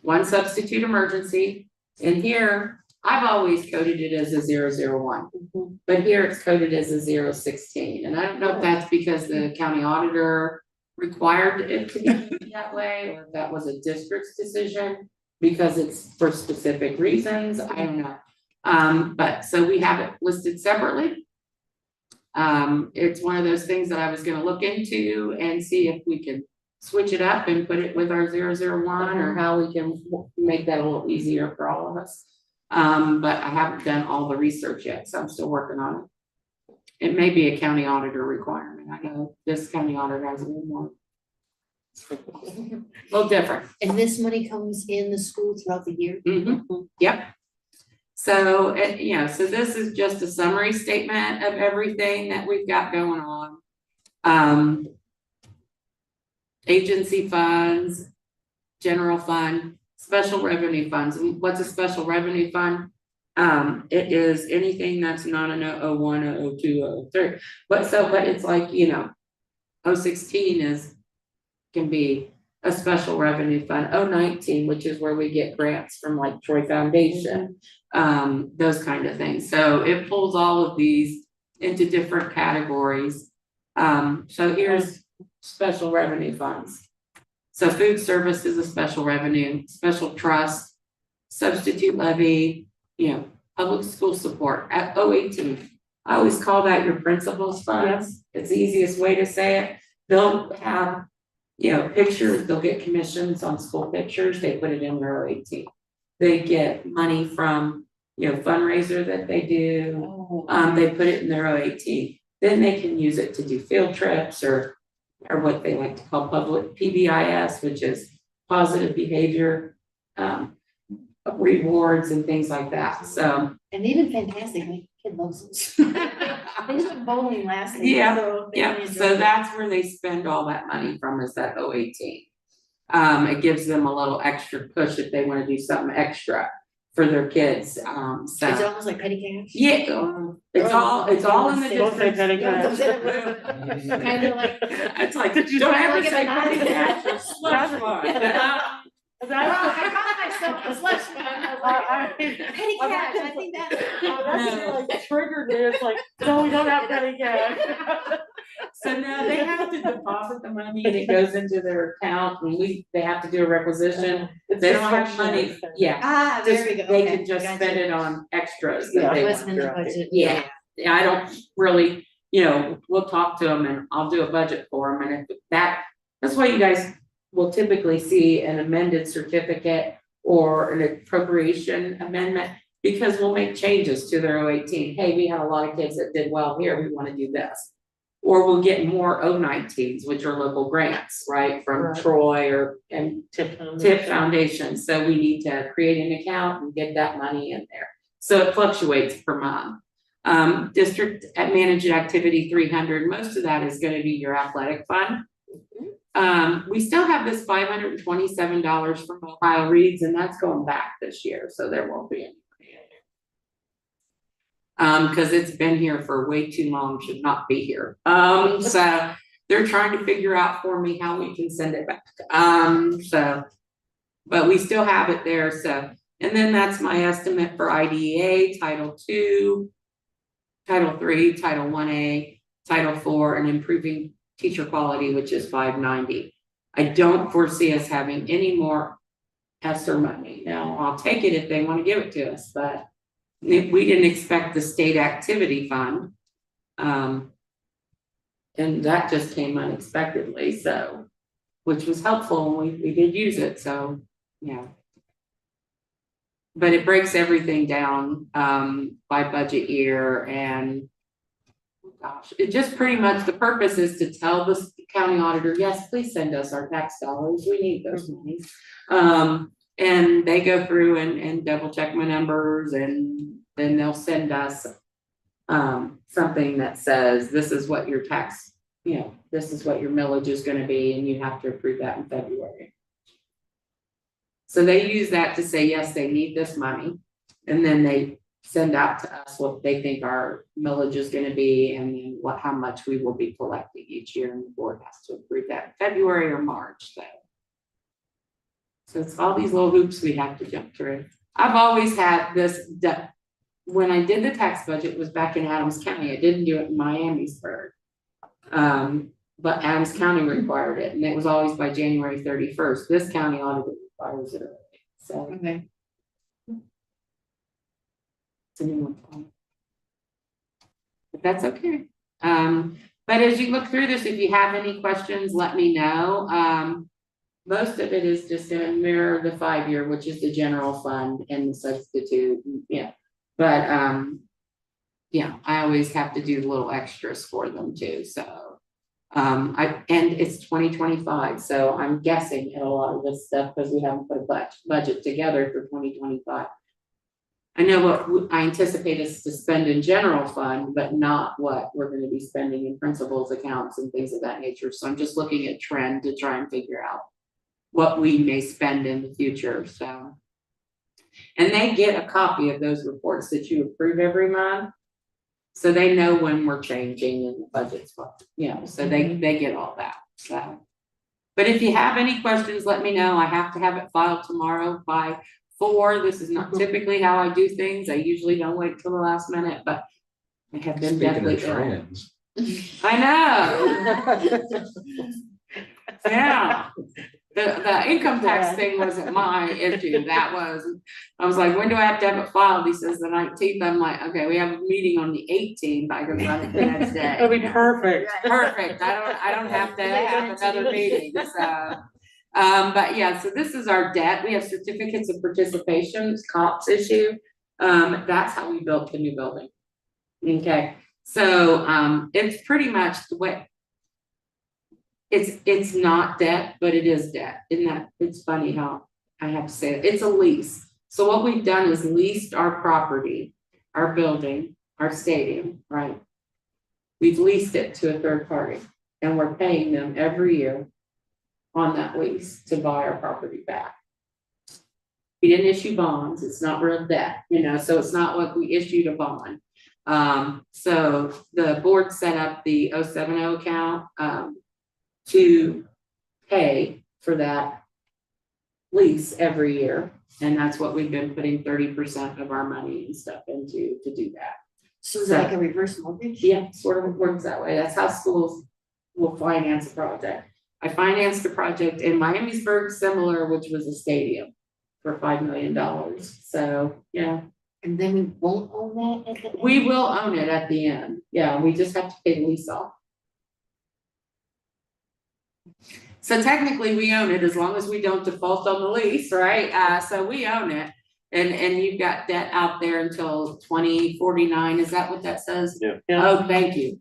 one substitute emergency. And here, I've always coded it as a 001, but here it's coded as a 016. And I don't know if that's because the county auditor required it to be that way, or if that was a district's decision because it's for specific reasons. I don't know. But so we have it listed separately. It's one of those things that I was going to look into and see if we can switch it up and put it with our 001 or how we can make that a little easier for all of us. But I haven't done all the research yet, so I'm still working on it. It may be a county auditor requirement. I know this county auditor has a little more. A little different. And this money comes in the school throughout the year? Yep. So, so this is just a summary statement of everything that we've got going on. Agency funds, general fund, special revenue funds. And what's a special revenue fund? It is anything that's not an 001, 002, 003. But it's like, 016 can be a special revenue fund. 019, which is where we get grants from like Troy Foundation, those kind of things. So it pulls all of these into different categories. So here's special revenue funds. So food service is a special revenue, special trust, substitute levy, public school support at 018. I always call that your principal's funds. It's the easiest way to say it. They'll have, pictures, they'll get commissions on school pictures. They put it in their 018. They get money from, fundraiser that they do. They put it in their 018. Then they can use it to do field trips or what they like to call public PBIS, which is positive behavior, rewards and things like that. So. And they've been fantastic. My kid loves those. They just went bowling last night. Yeah, so So that's where they spend all that money from, is that 018. It gives them a little extra push if they want to do something extra for their kids. So it's almost like petty cash. yeah, it's all in the Don't say different. petty cash. Kind of like. It's like, don't ever say petty cash or slush fund. I call myself a slush fund. Petty cash, I think That's like triggered me. It's like, no, we don't have petty cash. So now they have to deposit the money and it goes into their account and they have to do a requisition. They don't have money. Yeah. there we go. They Okay, can just gotcha. spend it on extras Yeah. that they It want wasn't in the throughout the- budget. Yeah. Yeah, I don't really, we'll talk to them and I'll do a budget for them. And if that's why you guys will typically see an amended certificate or an appropriation amendment, because we'll make changes to their 018. Hey, we had a lot of kids that did well here. We want to do this. Or we'll get more 019s, which are local grants, right? From Right. Troy and Tip Foundation. So we need to create an account and get that money in there. So it fluctuates per month. District managed activity 300, most of that is going to be your athletic fund. We still have this $527 from Ohio Reads, and that's going back this year, so there won't be any money in there. Because it's been here for way too long, should not be here. So they're trying to figure out for me how we can send it back. But we still have it there. So, and then that's my estimate for IDEA, Title II, Title III, Title 1A, Title IV, and improving teacher quality, which is 590. I don't foresee us having any more ESSER money. Now, I'll take it if they want to give it to us, but we didn't expect the state activity fund. And that just came unexpectedly, so, which was helpful, and we did use it, so, yeah. But it breaks everything down, by budget year and, oh gosh, it just pretty much, the purpose is to tell the county auditor, yes, please send us our tax dollars, we need those monies. And they go through and double check my numbers, and then they'll send us something that says, this is what your tax, this is what your millage is gonna be, and you have to approve that in February. So they use that to say, yes, they need this money, and then they send out to us what they think our millage is gonna be, and then how much we will be collecting each year, and the board has to approve that in February or March, so it's all these little hoops we have to jump through. I've always had this, when I did the tax budget, it was back in Adams County. I didn't do it in Miamisburg. But Adams County required it, and it was always by January 31st. This county auditor requires it early, so. Okay. It's a new one. But that's okay. But as you look through this, if you have any questions, let me know. Most of it is just gonna mirror the 5-year, which is the general fund and the substitute, yeah. But yeah, I always have to do little extras for them too, so. And it's 2025, so I'm guessing at a lot of this stuff, because we haven't put a budget together for 2025. I know what I anticipate us to spend in general fund, but not what we're gonna be spending in principals accounts and things of that nature, so I'm just looking at trend to try and figure out what we may spend in the future, so. And they get a copy of those reports that you approve every month. So they know when we're changing in the budgets, so they get all that, so. But if you have any questions, let me know. I have to have it filed tomorrow by 4. This is not typically how I do things. I usually don't wait till the last minute, but I have been Speaking deadly of ill. trends, I know. Yeah. The income tax thing wasn't my issue. I was like, when do I have to have it filed? He says the 19th. I'm like, okay, we have a meeting on the 18th. I can run it the next day. That'd be perfect. Perfect. I don't have to have another meeting, so. But yeah, so this is our debt. We have certificates of participation, COPS issue. That's how we built the new building. Okay, so it's pretty much the way. It's not debt, but it is debt. Isn't that, it's funny how I have to say it. It's a lease. So what we've done is leased our property, our building, our stadium, right? We've leased it to a third party, and we're paying them every year on that lease to buy our property back. We didn't issue bonds. It's not real debt, so it's not like we issued a bond. So the board set up the 070 account, to pay for that lease every year. And that's what we've been putting 30% of our money and stuff into to do that. So is it like a reverse mortgage? Yeah, sort of works that way. That's how schools will finance a project. I financed a project in Miamisburg, similar, which was a stadium for $5 million. So, yeah. And then we won't own that at the end? We will own it at the end. Yeah, we just have to pay the lease off. So technically we own it as long as we don't default on the lease, right? So we own it, and you've got debt out there until 2049. Is that what that says? Yeah. Oh, thank you.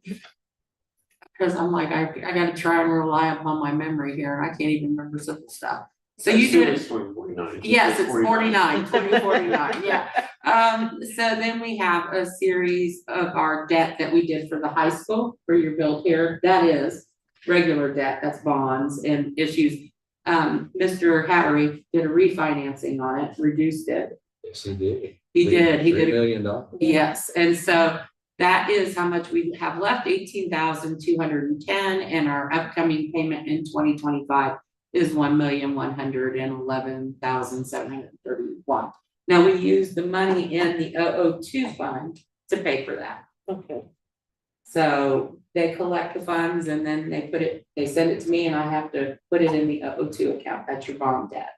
Because I'm like, I gotta try and rely upon my memory here, and I can't even remember simple stuff. So you did it. 2049. Yes, it's 2049, yeah. So then we have a series of our debt that we did for the high school for your build here. That is regular debt, that's bonds and issues. Mr. Hattery did a refinancing on it, reduced it. yes, he did. He did. $3 million. Yes, and so that is how much we have left, 18,210, and our upcoming payment in 2025 is 1,111,731. Now we use the money in the 002 fund to pay for that. Okay. So they collect the funds and then they send it to me and I have to put it in the 002 account, that's your bond debt.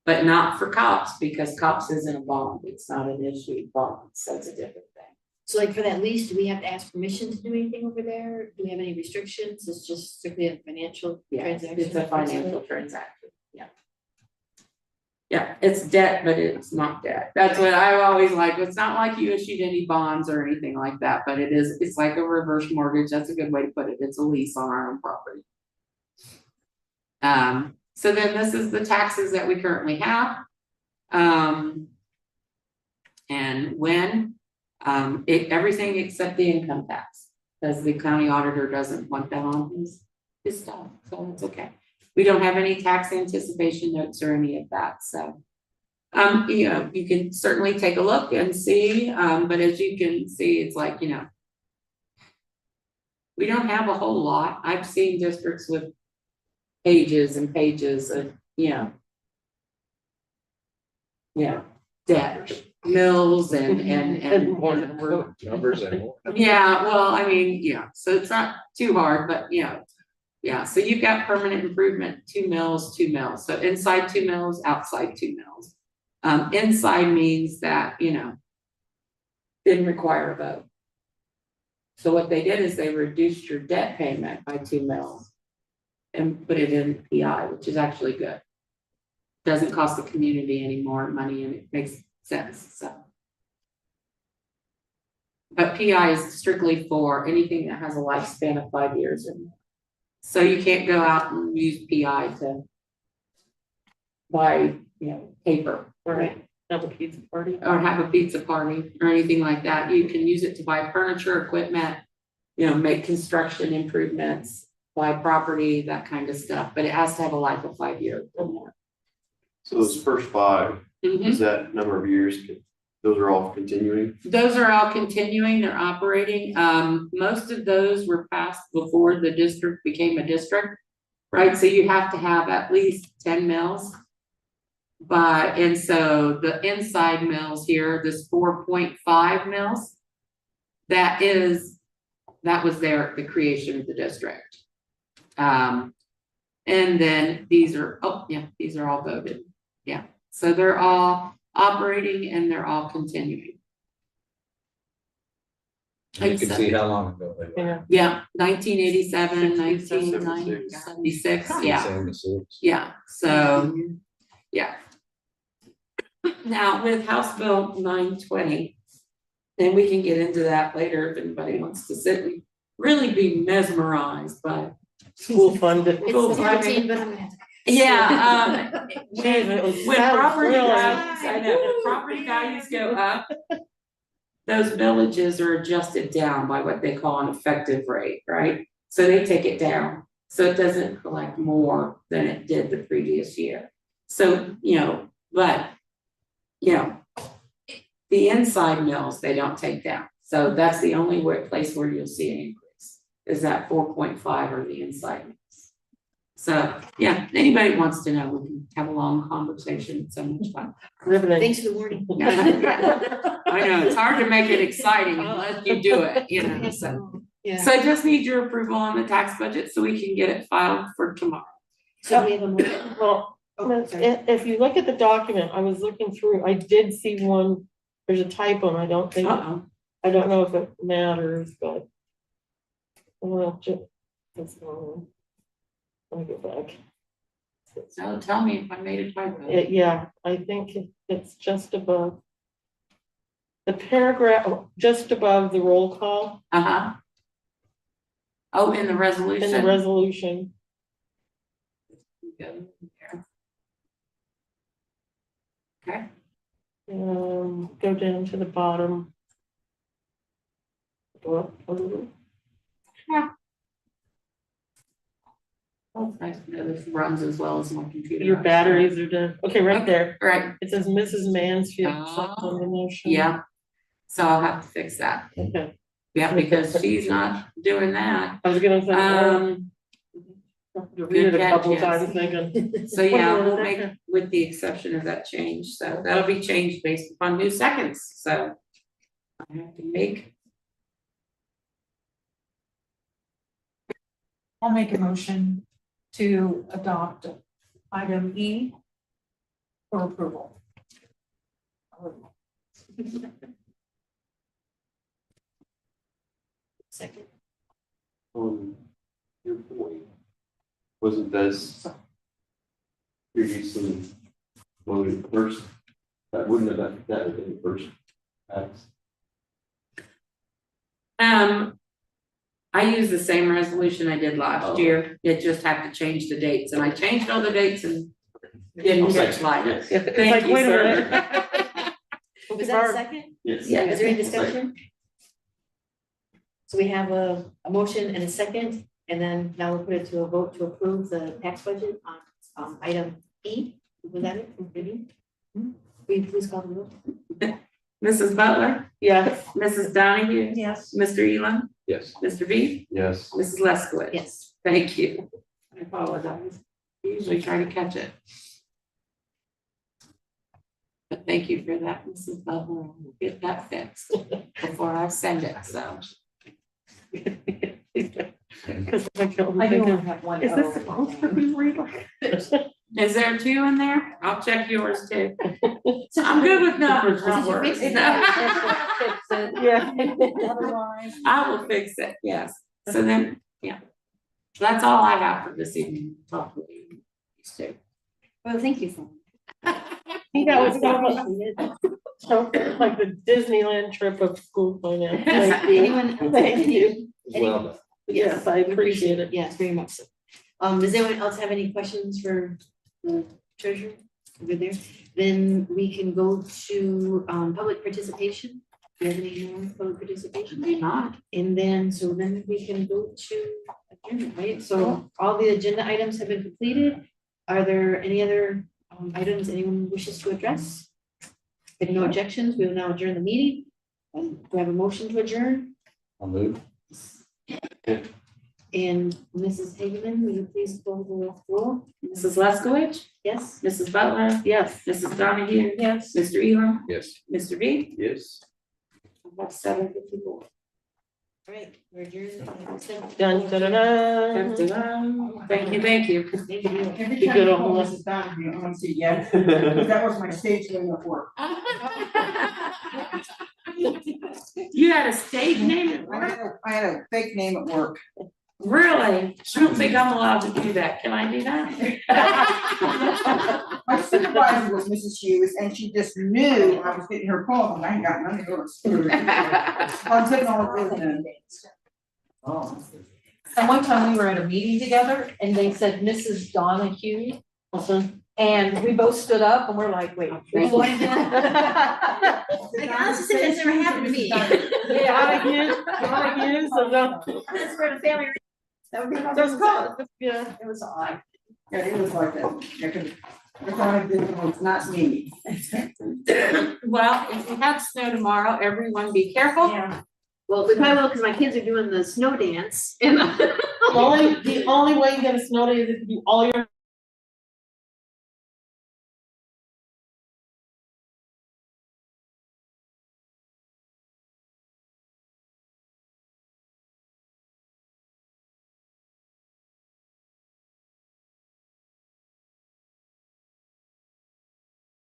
But not for COPS, because COPS isn't a bond, it's not an issued bond, so it's a different thing. So like for that lease, do we have to ask permission to do anything over there? Do we have any restrictions? It's just strictly a financial Yeah, transaction? it's a financial transaction, yeah. Yeah, it's debt, but it's not debt. That's what I always like. It's not like you issued any bonds or anything like that, but it's like a reverse mortgage. That's a good way to put it. It's a lease on our own property. So then this is the taxes that we currently have. And everything except the income tax, because the county auditor doesn't want that on his stuff, so it's okay. We don't have any tax anticipation notes or any of that, so. You know, you can certainly take a look and see, but as you can see, it's like, you know, we don't have a whole lot. I've seen districts with pages and pages of, you know, debt, mills and more numbers. Numbers and more. yeah, well, I mean, yeah, so it's not too hard, but you know, yeah, so you've got permanent improvement, 2 mills, 2 mills. So inside 2 mills, outside 2 mills. Inside means that, you know, didn't require a vote. So what they did is they reduced your debt payment by 2 mills and put it in PI, which is actually good. Doesn't cost the community any more money and it makes sense, so. But PI is strictly for anything that has a lifespan of 5 years or more. So you can't go out and use PI to buy, you know, paper. Right, have a pizza party. Or have a pizza party or anything like that. You can use it to buy furniture, equipment, you know, make construction improvements, buy property, that kind of stuff, but it has to have a life of 5 years or more. So those first 5, is that number of years, those are all continuing? Those are all continuing, they're operating. Most of those were passed before the district became a district, right? So you have to have at least 10 mills. And so the inside mills here, this 4.5 mills, that was the creation of the district. And then these are all voted. Yeah, so they're all operating and they're all continuing. And you can see how long ago they were. Yeah. Yeah, 1987, 1976, yeah. 76. Yeah, so, yeah. Now with House Bill 920, and we can get into that later if anybody wants to sit and really be mesmerized by. School funded. It's Cool. 17, but I'm gonna have to. Yeah, It was when sad, property really. values, I know, when property values go up, those villages are adjusted down by what they call an effective rate, right? So they take it down, so it doesn't collect more than it did the previous year. So, you know, but, you know, the inside mills, they don't take down. So that's the only place where you'll see an increase, is that 4.5 or the inside mills. So, yeah, anybody wants to know, we can have a long conversation, it's so much fun. Riveting. Thanks for the warning. I know, it's hard to make it exciting unless you do it, you know, so. Yeah. So I just need your approval on the tax budget so we can get it filed for tomorrow. So we have a motion. Well, Oh, sorry. if you look at the document, I was looking through, I did see one, there's a typo, and I don't think, Uh-oh. I don't know if it matters, but. Well, that's the wrong one. Let me go back. So tell me if I made a typo. Yeah, I think it's just above. The paragraph, just above the roll call Uh-huh. Oh, in the resolution. in the resolution. Okay. Go down to the bottom. Go up a little. Oh, it's nice to know this runs as well as my computer. Your batteries are dead. Okay, right there. Right, It says Mrs. Mansfield Oh. checked on the motion. yeah. So I'll have to fix that. Okay, Yeah, because she's not doing that. I was gonna say, read it a good couple catch, yes. times thinking. So yeah, we'll make, with the exception of that change, so that'll be changed based upon new seconds, so. I have to make. I'll make a motion to adopt item E for approval. Second. Your point, wasn't this previously voted first? That wouldn't have, that have been first. That's I used the same resolution I did last year. It just had to change the dates, and I changed all the dates and didn't catch mine. Yes. It's Thank like, you, wait a sir. minute. Was that a second? Yes. Yeah, is there any discussion? So we have a motion and a second, and then now we'll put it to a vote to approve the tax budget on item E. Was that it from Vivian? Will you please call the vote? Mrs. Butler, Yes. Mrs. Donahue, Yes. Mr. Elam, Yes. Mr. B, Yes. Mrs. Leskowitz. Yes. Thank you. I apologize. I usually try to catch it. But thank you for that, Mrs. Butler. We'll get that fixed before I send it, so. Because I I do only have one. Is this O. supposed to be read like this? Is there two in there? I'll check yours too. I'm good with numbers, Since you Robert. fixed it, Fix it. Yeah. Otherwise. I will fix it, yes. So then, yeah. That's all I have for this evening. Talk with you. These two. Well, thank you for. That was so like the Disneyland trip of school finance. Thank you. Anyone? Thank you. Well done. Yes, I appreciate it. Yes, very much so. Does anyone else have any questions for the treasurer? Over there, then we can go to public participation. Do you have any more public participation? Maybe not. And then, so then we can go to agenda, right? So all the agenda items have been completed. Are there any other items anyone wishes to address? If no objections, we will now adjourn the meeting. Do I have a motion to adjourn? I'll move. And Mrs. Hageman, will you please call the roll? Mrs. Leskowitz, Yes? Mrs. Butler, Yes. Mrs. Donahue, Yes. Mr. Elam, Yes. Mr. B. Yes. That's 7:54. All right, we're adjourned. Dun, dun, dun, dun. Dun-dun-dun. Thank you, thank you. Thank you. Every You time good you on call the Mrs. Donahue, I want to say yes, because that was my stage name at work. You had a stage name at I work? had a fake name at work. Really? I don't think I'm allowed to do that. Can I do that? My supervisor was Mrs. Hughes, and she just knew I was getting her call, and I ain't got none of yours. I'm taking all of those. Oh. And one time we were at a meeting together and they said Mrs. Donahue. And we both stood up and we're like, wait. Thank what? Like, honestly, that's never happened to me. Donahue, so don't. That's for the family. That would be. Just call it. Yeah. It was odd. Yeah, it was like that. Yeah, 'cause I thought I did it was not me. Well, if we have snow tomorrow, everyone be careful. Yeah. Well, we probably will, because my kids are doing the snow dance and. The only way you're gonna snow day is if you do all your